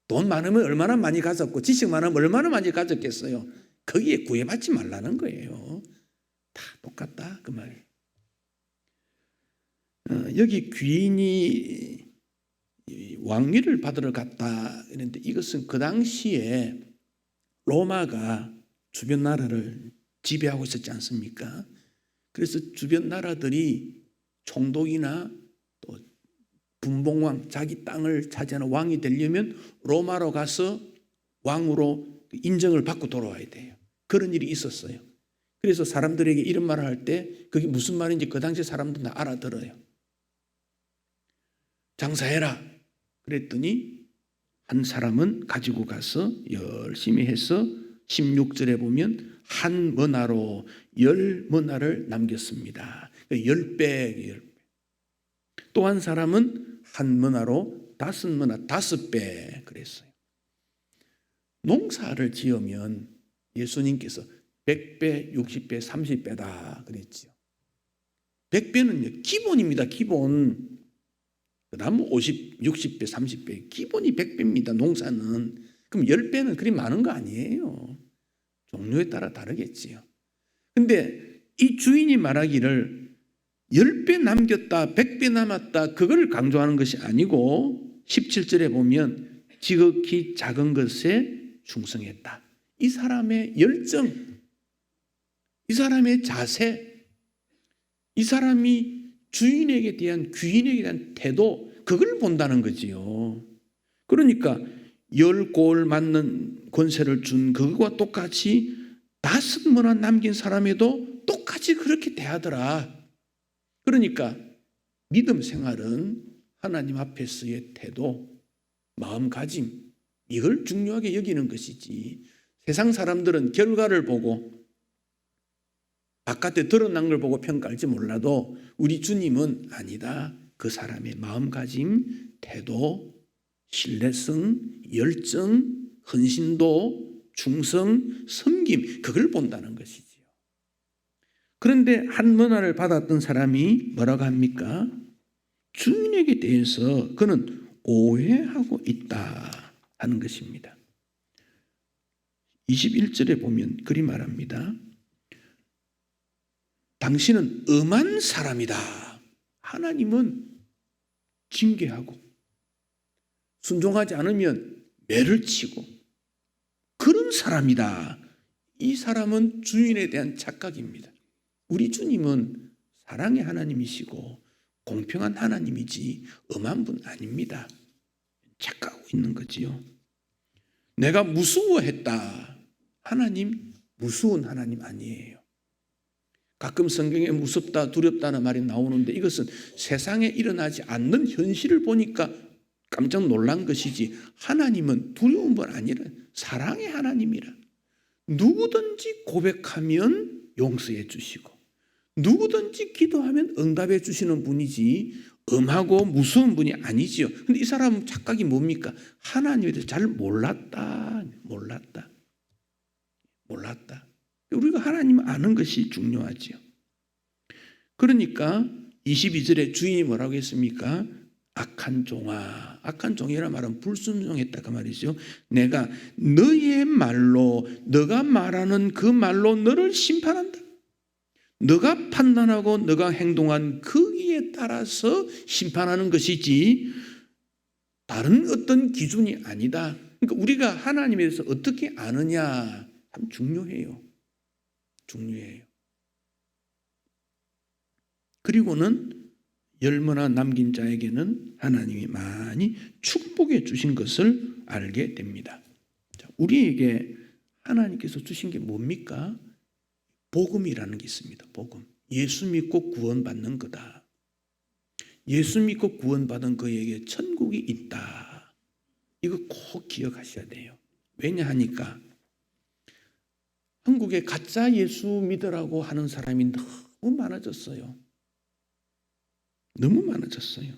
돈 많으면 얼마나 많이 가졌고 지식 많으면 얼마나 많이 가졌겠어요. 거기에 구애받지 말라는 거예요. 다 똑같다 그 말이에요. 여기 귀인이 왕위를 받으러 갔다 이랬는데 이것은 그 당시에 로마가 주변 나라를 지배하고 있었지 않습니까? 그래서 주변 나라들이 총독이나 또 분봉왕 자기 땅을 차지하는 왕이 되려면 로마로 가서 왕으로 인정을 받고 돌아와야 돼요. 그런 일이 있었어요. 그래서 사람들에게 이런 말을 할 때 그게 무슨 말인지 그 당시 사람들은 다 알아들어요. 장사해라 그랬더니 한 사람은 가지고 가서 열심히 해서 16절에 보면 한 머나로 10머나를 남겼습니다. 10배. 또 한 사람은 한 머나로 5머나 5배 그랬어요. 농사를 지으면 예수님께서 100배, 60배, 30배다 그랬죠. 100배는요 기본입니다. 기본. 그 다음 50, 60배, 30배 기본이 100배입니다. 농사는. 그럼 10배는 그리 많은 거 아니에요. 종류에 따라 다르겠지요. 근데 이 주인이 말하기를 10배 남겼다 100배 남았다 그걸 강조하는 것이 아니고 17절에 보면 지극히 작은 것에 충성했다. 이 사람의 열정, 이 사람의 자세, 이 사람이 주인에게 대한 귀인에게 대한 태도 그걸 본다는 거지요. 그러니까 10골 맞는 권세를 준 그것과 똑같이 5머나 남긴 사람에도 똑같이 그렇게 대하더라. 그러니까 믿음 생활은 하나님 앞에서의 태도, 마음가짐 이걸 중요하게 여기는 것이지 세상 사람들은 결과를 보고 바깥에 드러난 걸 보고 평가할지 몰라도 우리 주님은 아니다. 그 사람의 마음가짐, 태도, 신뢰성, 열정, 헌신도, 충성, 섬김 그걸 본다는 것이지요. 그런데 한 머나를 받았던 사람이 뭐라고 합니까? 주인에게 대해서 그는 오해하고 있다 하는 것입니다. 21절에 보면 그리 말합니다. 당신은 엄한 사람이다. 하나님은 징계하고 순종하지 않으면 매를 치고 그런 사람이다. 이 사람은 주인에 대한 착각입니다. 우리 주님은 사랑의 하나님이시고 공평한 하나님이지 엄한 분 아닙니다. 착각하고 있는 거지요. 내가 무서워했다. 하나님 무서운 하나님 아니에요. 가끔 성경에 무섭다 두렵다는 말이 나오는데 이것은 세상에 일어나지 않는 현실을 보니까 깜짝 놀란 것이지 하나님은 두려운 분 아니라 사랑의 하나님이라. 누구든지 고백하면 용서해 주시고 누구든지 기도하면 응답해 주시는 분이지 엄하고 무서운 분이 아니지요. 근데 이 사람은 착각이 뭡니까? 하나님에 대해서 잘 몰랐다. 우리가 하나님을 아는 것이 중요하지요. 그러니까 22절에 주인이 뭐라고 했습니까? 악한 종아, 악한 종이라 말은 불순종했다 그 말이죠. 내가 너의 말로, 너가 말하는 그 말로 너를 심판한다. 너가 판단하고 너가 행동한 거기에 따라서 심판하는 것이지 다른 어떤 기준이 아니다. 그러니까 우리가 하나님에 대해서 어떻게 아느냐 참 중요해요. 중요해요. 그리고는 열머나 남긴 자에게는 하나님이 많이 축복해 주신 것을 알게 됩니다. 자, 우리에게 하나님께서 주신 게 뭡니까? 복음이라는 게 있습니다. 복음. 예수 믿고 구원받는 거다. 예수 믿고 구원받은 그에게 천국이 있다. 이거 꼭 기억하셔야 돼요. 왜냐 하니까 한국에 가짜 예수 믿으라고 하는 사람이 너무 많아졌어요. 너무 많아졌어요.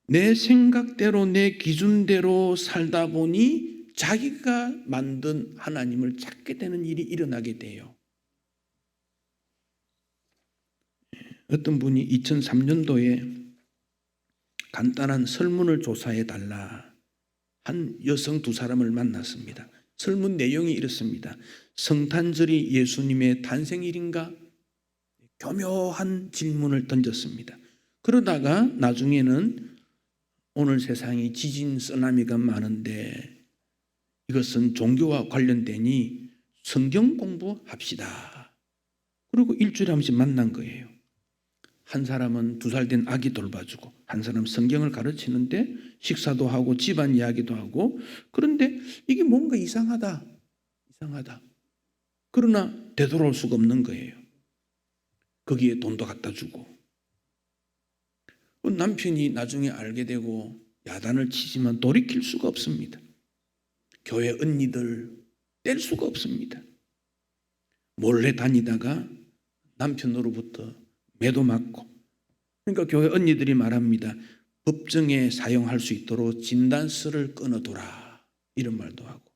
내 생각대로 내 기준대로 살다 보니 자기가 만든 하나님을 찾게 되는 일이 일어나게 돼요. 어떤 분이 2003년도에 간단한 설문을 조사해 달라 한 여성 두 사람을 만났습니다. 설문 내용이 이렇습니다. 성탄절이 예수님의 탄생일인가? 교묘한 질문을 던졌습니다. 그러다가 나중에는 오늘 세상이 지진, 쓰나미가 많은데 이것은 종교와 관련되니 성경 공부합시다. 그리고 일주일에 한 번씩 만난 거예요. 한 사람은 2살 된 아기 돌봐주고 한 사람은 성경을 가르치는데 식사도 하고 집안 이야기도 하고 그런데 이게 뭔가 이상하다. 그러나 되돌아올 수가 없는 거예요. 거기에 돈도 갖다 주고 남편이 나중에 알게 되고 야단을 치지만 돌이킬 수가 없습니다. 교회 언니들 뗄 수가 없습니다. 몰래 다니다가 남편으로부터 매도 맞고 그러니까 교회 언니들이 말합니다. 법정에 사용할 수 있도록 진단서를 끊어둬라 이런 말도 하고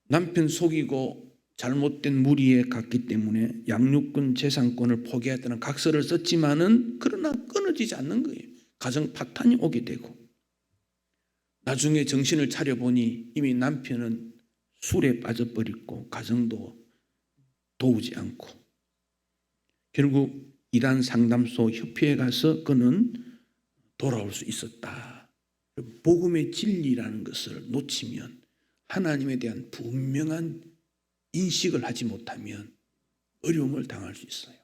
남편 속이고 잘못된 무리에 갔기 때문에 양육권 재산권을 포기했다는 각서를 썼지만은 그러나 끊어지지 않는 거예요. 가정 파탄이 오게 되고 나중에 정신을 차려보니 이미 남편은 술에 빠져버렸고 가정도 도우지 않고 결국 이단 상담소 협회에 가서 그는 돌아올 수 있었다. 복음의 진리라는 것을 놓치면 하나님에 대한 분명한 인식을 하지 못하면 어려움을 당할 수 있어요.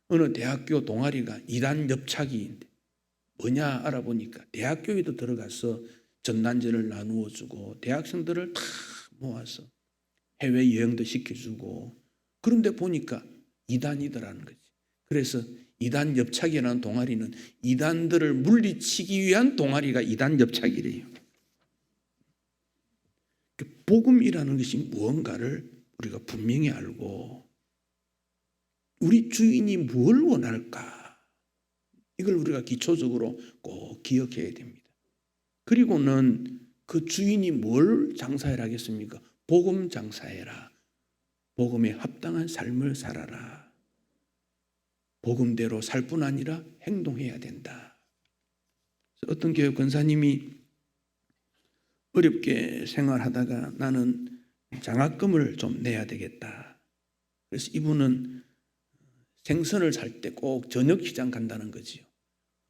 어느 대학교 동아리가 이단 엽착인데 뭐냐 알아보니까 대학교에도 들어가서 전단지를 나누어 주고 대학생들을 다 모아서 해외여행도 시켜주고 그런데 보니까 이단이더라는 거지. 그래서 이단 엽착이라는 동아리는 이단들을 물리치기 위한 동아리가 이단 엽착이래요. 복음이라는 것이 무언가를 우리가 분명히 알고 우리 주인이 뭘 원할까 이걸 우리가 기초적으로 꼭 기억해야 됩니다. 그리고는 그 주인이 뭘 장사해라 하겠습니까? 복음 장사해라. 복음에 합당한 삶을 살아라. 복음대로 살 뿐 아니라 행동해야 된다. 어떤 교회 권사님이 어렵게 생활하다가 나는 장학금을 좀 내야 되겠다. 그래서 이분은 생선을 살 때 꼭 저녁 시장 간다는 거지요.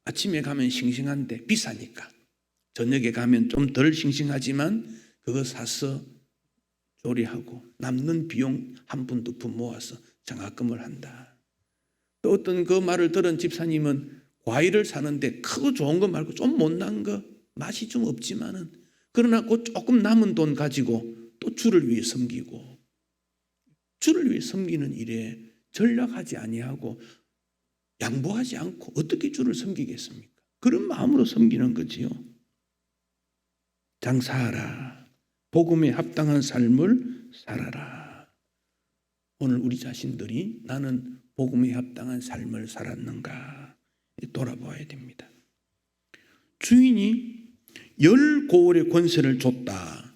아침에 가면 싱싱한데 비싸니까. 저녁에 가면 좀 덜 싱싱하지만 그거 사서 조리하고 남는 비용 한 푼 두 푼 모아서 장학금을 한다. 또 어떤 그 말을 들은 집사님은 과일을 사는데 크고 좋은 거 말고 좀 못난 거 맛이 좀 없지만은 그러나 그 조금 남은 돈 가지고 또 주를 위해 섬기고 주를 위해 섬기는 일에 전략하지 아니하고 양보하지 않고 어떻게 주를 섬기겠습니까? 그런 마음으로 섬기는 거지요. 장사하라. 복음에 합당한 삶을 살아라. 오늘 우리 자신들이 나는 복음에 합당한 삶을 살았는가 돌아봐야 됩니다. 주인이 10고을의 권세를 줬다.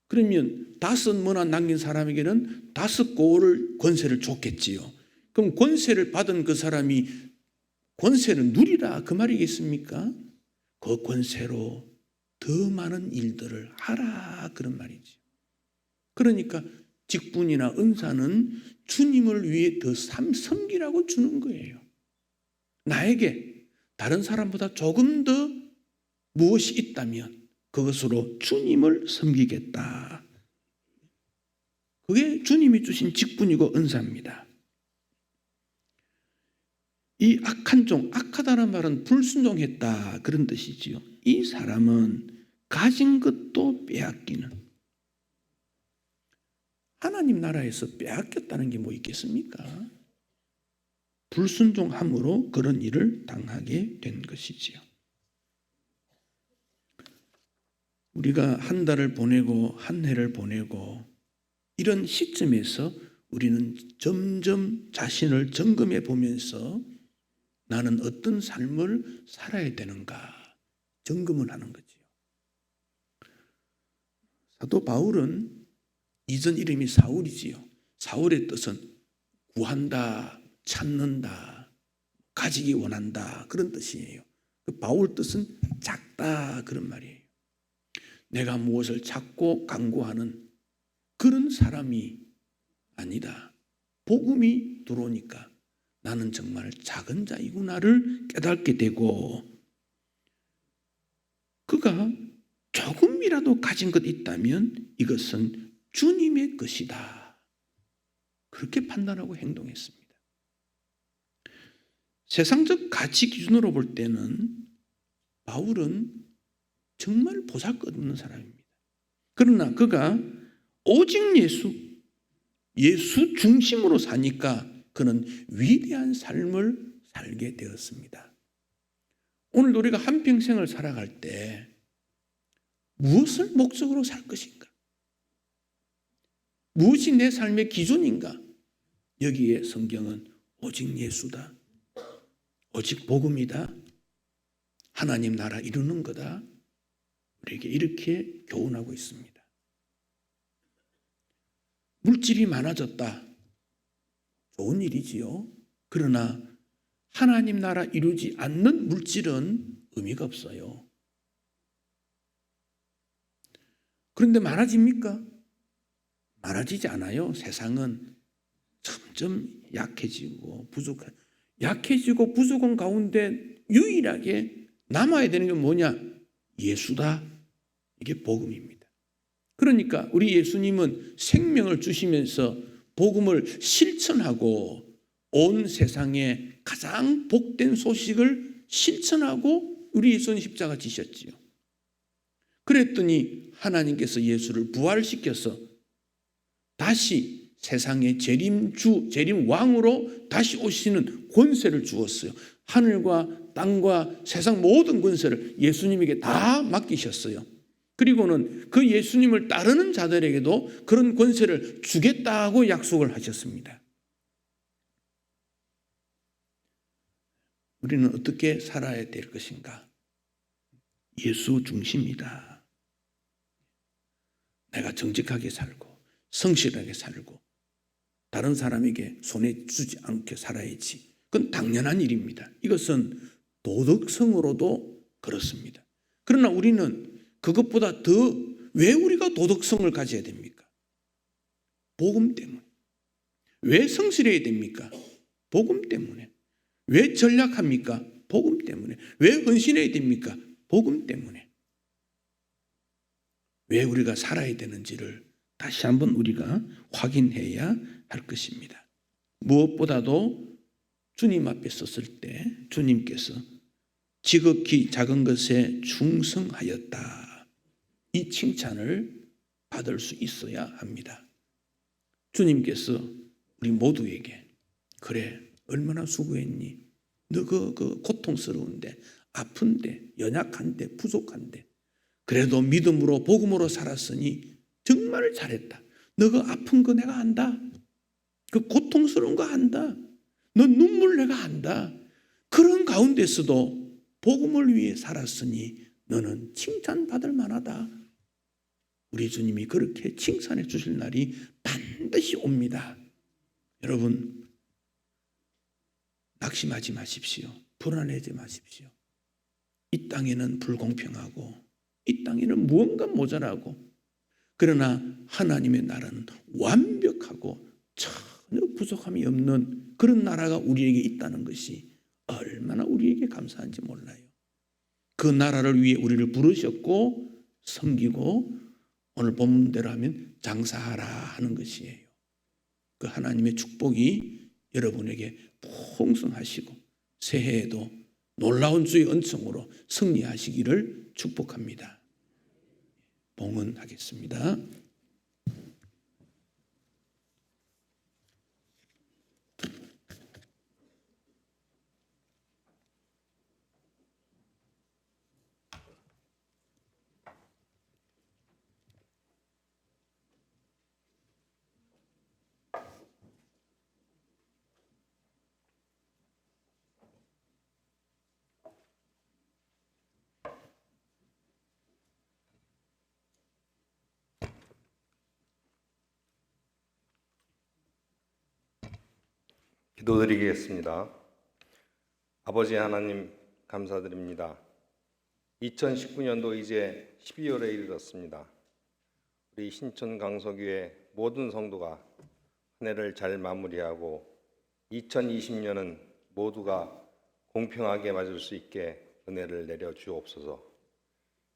그러면 5문화 남긴 사람에게는 5고을을 권세를 줬겠지요. 그럼 권세를 받은 그 사람이 권세를 누리라 그 말이겠습니까? 그 권세로 더 많은 일들을 하라 그런 말이죠. 그러니까 직분이나 은사는 주님을 위해 더 섬기라고 주는 거예요. 나에게 다른 사람보다 조금 더 무엇이 있다면 그것으로 주님을 섬기겠다. 그게 주님이 주신 직분이고 은사입니다. 이 악한 종, 악하다는 말은 불순종했다 그런 뜻이지요. 이 사람은 가진 것도 빼앗기는, 하나님 나라에서 빼앗겼다는 게 뭐 있겠습니까? 불순종함으로 그런 일을 당하게 된 것이지요. 우리가 한 달을 보내고 한 해를 보내고 이런 시점에서 우리는 점점 자신을 점검해 보면서 나는 어떤 삶을 살아야 되는가 점검을 하는 거지요. 사도 바울은 이전 이름이 사울이지요. 사울의 뜻은 구한다, 찾는다, 가지기 원한다 그런 뜻이에요. 그 바울 뜻은 작다 그런 말이에요. 내가 무엇을 찾고 강구하는 그런 사람이 아니다. 복음이 들어오니까 나는 정말 작은 자이구나를 깨닫게 되고, 그가 조금이라도 가진 것 있다면 이것은 주님의 것이다. 그렇게 판단하고 행동했습니다. 세상적 가치 기준으로 볼 때는 바울은 정말 보잘것없는 사람입니다. 그러나 그가 오직 예수 중심으로 사니까 그는 위대한 삶을 살게 되었습니다. 오늘 우리가 한평생을 살아갈 때 무엇을 목적으로 살 것인가? 무엇이 내 삶의 기준인가? 여기에 성경은 오직 예수다. 오직 복음이다. 하나님 나라 이루는 거다. 우리에게 이렇게 교훈하고 있습니다. 물질이 많아졌다. 좋은 일이지요. 그러나 하나님 나라 이루지 않는 물질은 의미가 없어요. 그런데 많아집니까? 많아지지 않아요. 세상은 점점 약해지고 약해지고 부족한 가운데 유일하게 남아야 되는 게 뭐냐? 예수다. 이게 복음입니다. 그러니까 우리 예수님은 생명을 주시면서 복음을 실천하고 온 세상에 가장 복된 소식을 실천하고 우리 예수님 십자가 지셨지요. 그랬더니 하나님께서 예수를 부활시켜서 다시 세상의 재림 왕으로 다시 오시는 권세를 주었어요. 하늘과 땅과 세상 모든 권세를 예수님에게 다 맡기셨어요. 그리고는 그 예수님을 따르는 자들에게도 그런 권세를 주겠다고 약속을 하셨습니다. 우리는 어떻게 살아야 될 것인가? 예수 중심이다. 내가 정직하게 살고 성실하게 살고 다른 사람에게 손해 주지 않게 살아야지. 그건 당연한 일입니다. 이것은 도덕성으로도 그렇습니다. 그러나 우리는 그것보다 더 왜 우리가 도덕성을 가져야 됩니까? 복음 때문에. 왜 성실해야 됩니까? 복음 때문에. 왜 전략합니까? 복음 때문에. 왜 헌신해야 됩니까? 복음 때문에. 왜 우리가 살아야 되는지를 다시 한번 우리가 확인해야 할 것입니다. 무엇보다도 주님 앞에 섰을 때 주님께서 지극히 작은 것에 충성하였다. 이 칭찬을 받을 수 있어야 합니다. 주님께서 우리 모두에게 그래 얼마나 수고했니? 너 그 고통스러운데 아픈데 연약한데 부족한데 그래도 믿음으로 복음으로 살았으니 정말 잘했다. 너가 아픈 거 내가 안다. 그 고통스러운 거 안다. 너 눈물 내가 안다. 그런 가운데서도 복음을 위해 살았으니 너는 칭찬받을 만하다. 우리 주님이 그렇게 칭찬해 주실 날이 반드시 옵니다. 여러분 낙심하지 마십시오. 불안해지 마십시오. 이 땅에는 불공평하고 이 땅에는 무언가 모자라고, 그러나 하나님의 나라는 완벽하고 전혀 부족함이 없는 그런 나라가 우리에게 있다는 것이 얼마나 우리에게 감사한지 몰라요. 그 나라를 위해 우리를 부르셨고 섬기고 오늘 본문대로 하면 장사하라 하는 것이에요. 그 하나님의 축복이 여러분에게 풍성하시고 새해에도 놀라운 주의 은총으로 승리하시기를 축복합니다. 봉헌하겠습니다. 기도드리겠습니다. 아버지 하나님 감사드립니다. 2019년도 이제 12월에 이르렀습니다. 우리 신천 강서교회 모든 성도가 한 해를 잘 마무리하고 2020년은 모두가 공평하게 맞을 수 있게 은혜를 내려 주옵소서.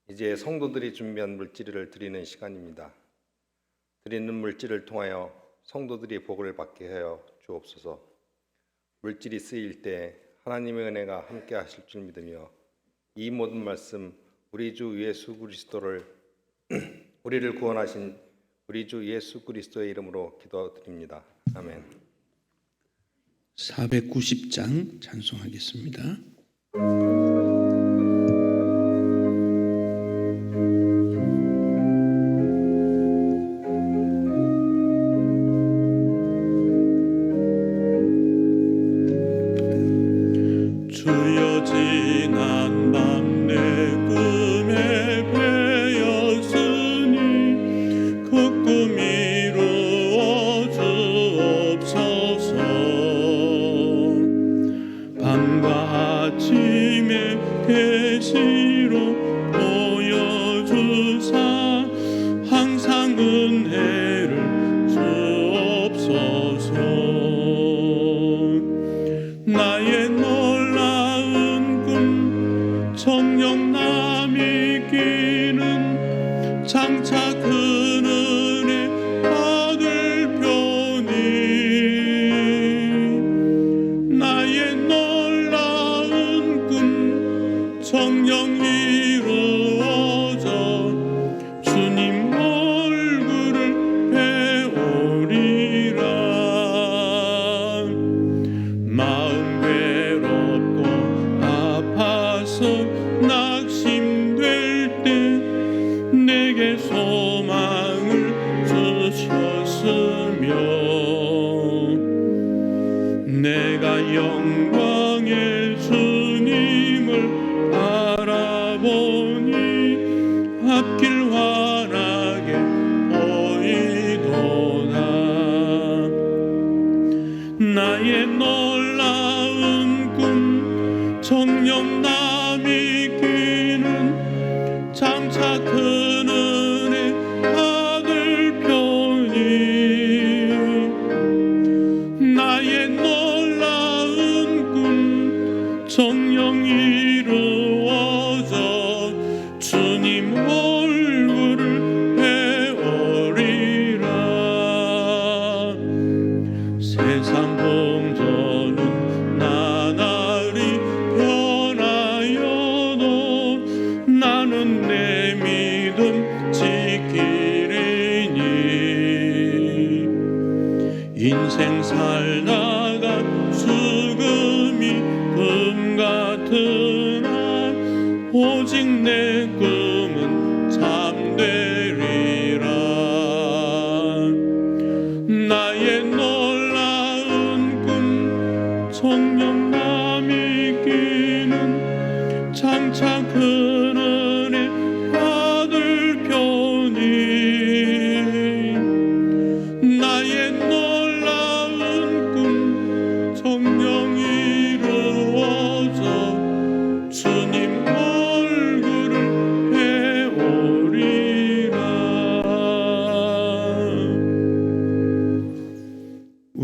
이제 성도들이 준비한 물질을 드리는 시간입니다. 드리는 물질을 통하여 성도들이 복을 받게 하여 주옵소서. 물질이 쓰일 때 하나님의 은혜가 함께 하실 줄 믿으며 이 모든 말씀 우리 주 예수 그리스도를 우리를 구원하신 우리 주 예수 그리스도의 이름으로 기도드립니다. 아멘. 490장 찬송하겠습니다. 주여 지난 밤 내 꿈에 배었으니 그 꿈 이루어 주옵소서. 밤과 아침에 계시로 보여주사 항상 은혜를 주옵소서. 나의 놀라운 꿈 정녕 남이 끼는 장차 그 은혜 받을 편이 나의 놀라운 꿈 정녕 이루어져 주님 얼굴을 배우리라. 마음 괴롭고 아파서 낙심될 때 내게 소망을 주셨으며 내가 영광의 주님을 바라보니 앞길 환하게 보이도다. 나의 놀라운 꿈 정녕 남이 끼는 장차 큰 은혜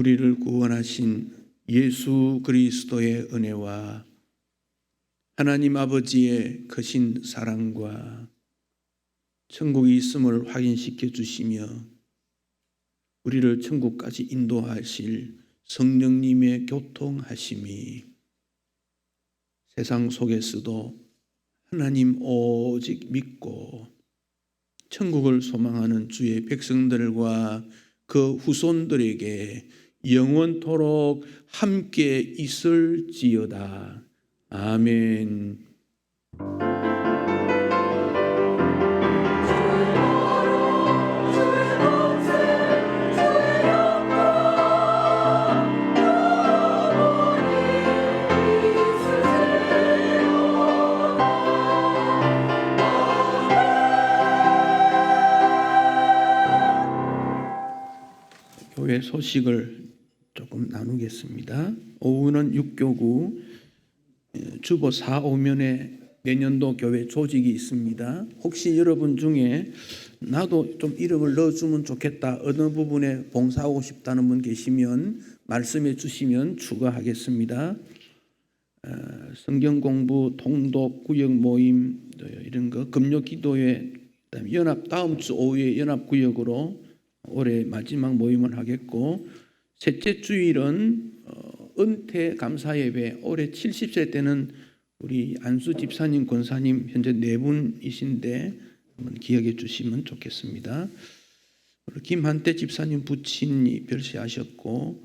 우리를 구원하신 예수 그리스도의 은혜와 하나님 아버지의 크신 사랑과 천국이 있음을 확인시켜 주시며 우리를 천국까지 인도하실 성령님의 교통하심이 세상 속에서도 하나님 오직 믿고 천국을 소망하는 주의 백성들과 그 후손들에게 영원토록 함께 있을지어다. 아멘. 교회 소식을 조금 나누겠습니다. 오후는 육교구 주보 4-5면에 내년도 교회 조직이 있습니다. 혹시 여러분 중에 나도 좀 이름을 넣어주면 좋겠다, 어느 부분에 봉사하고 싶다는 분 계시면 말씀해 주시면 추가하겠습니다. 성경 공부, 통독, 구역 모임 이런 거, 금요 기도회, 그다음에 연합 다음 주 오후에 연합 구역으로 올해 마지막 모임을 하겠고, 셋째 주일은 은퇴 감사 예배. 올해 70세 때는 우리 안수 집사님, 권사님 현재 4분이신데 한번 기억해 주시면 좋겠습니다. 김한태 집사님 부친이 별세하셨고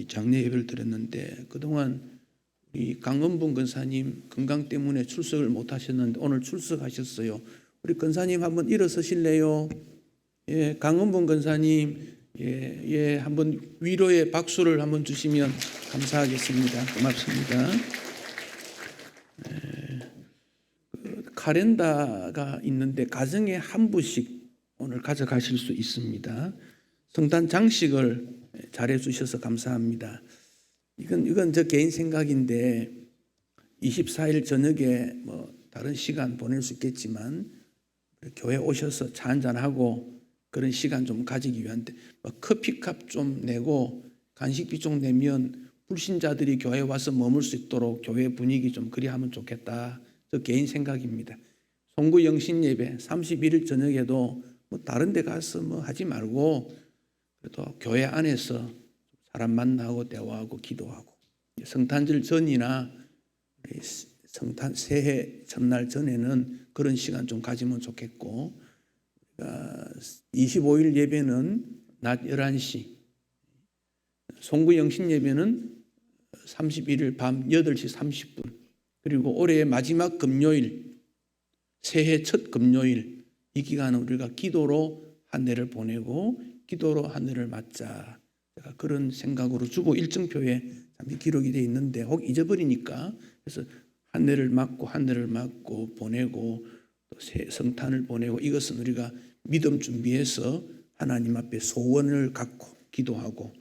장례 예배를 드렸는데, 그동안 우리 강은봉 권사님 건강 때문에 출석을 못 하셨는데 오늘 출석하셨어요. 우리 권사님 한번 일어서실래요? 예, 강은봉 권사님, 예, 한번 위로의 박수를 한번 주시면 감사하겠습니다. 고맙습니다. 카렌다가 있는데 가정에 한 부씩 오늘 가져가실 수 있습니다. 성탄 장식을 잘해 주셔서 감사합니다. 이건 저 개인 생각인데 24일 저녁에 뭐 다른 시간 보낼 수 있겠지만 교회 오셔서 차 한잔하고 그런 시간 좀 가지기 위한데 커피값 좀 내고 간식비 좀 내면 불신자들이 교회에 와서 머물 수 있도록 교회 분위기 좀 그리 하면 좋겠다. 저 개인 생각입니다. 송구 영신 예배 31일 저녁에도 뭐 다른 데 가서 뭐 하지 말고 그래도 교회 안에서 사람 만나고 대화하고 기도하고, 성탄절 전이나 성탄 새해 첫날 전에는 그런 시간 좀 가지면 좋겠고, 25일 예배는 낮 11시, 송구 영신 예배는 31일 밤 8시 30분, 그리고 올해의 마지막 금요일, 새해 첫 금요일, 이 기간은 우리가 기도로 한 해를 보내고 기도로 한 해를 맞자. 제가 그런 생각으로 주보 일정표에 잠시 기록이 되어 있는데 혹 잊어버리니까, 그래서 한 해를 맞고 보내고 또 새 성탄을 보내고, 이것은 우리가 믿음 준비해서 하나님 앞에 소원을 갖고 기도하고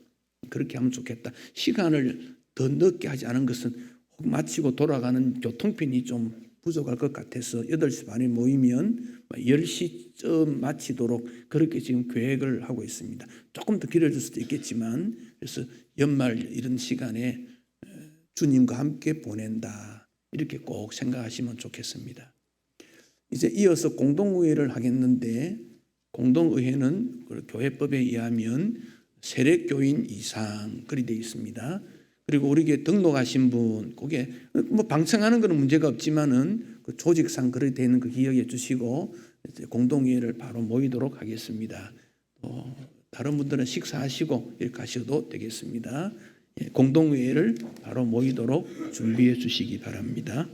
그렇게 하면 좋겠다. 시간을 더 늦게 하지 않은 것은 혹 마치고 돌아가는 교통편이 좀 부족할 것 같아서 8시 반에 모이면 10시쯤 마치도록 그렇게 지금 계획을 하고 있습니다. 조금 더 길어질 수도 있겠지만, 그래서 연말 이런 시간에 주님과 함께 보낸다, 이렇게 꼭 생각하시면 좋겠습니다. 이제 이어서 공동의회를 하겠는데, 공동의회는 교회법에 의하면 세례교인 이상 그리 되어 있습니다. 그리고 우리에게 등록하신 분, 그게 뭐 방청하는 것은 문제가 없지만은 그 조직상 그렇게 되는 거 기억해 주시고 이제 공동회의를 바로 모이도록 하겠습니다. 또 다른 분들은 식사하시고 이렇게 하셔도 되겠습니다. 예, 공동회의를 바로 모이도록 준비해 주시기 바랍니다.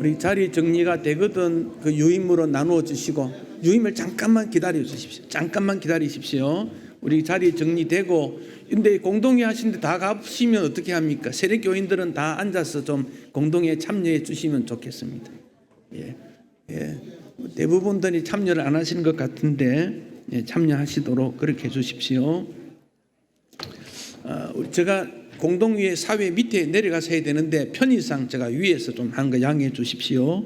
우리 자리 정리가 되거든 그 유임으로 나누어 주시고, 유임을 잠깐만 기다려 주십시오. 잠깐만 기다리십시오. 우리 자리 정리되고, 근데 공동회 하시는데 다 가시면 어떻게 합니까? 세력교인들은 다 앉아서 좀 공동회 참여해 주시면 좋겠습니다. 예, 예. 대부분들이 참여를 안 하시는 것 같은데, 예, 참여하시도록 그렇게 해주십시오. 제가 공동위의 사회 밑에 내려가서 해야 되는데 편의상 제가 위에서 좀 한 거 양해해 주십시오.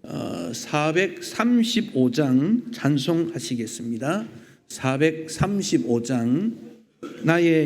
435장 찬송하시겠습니다. 435장 나의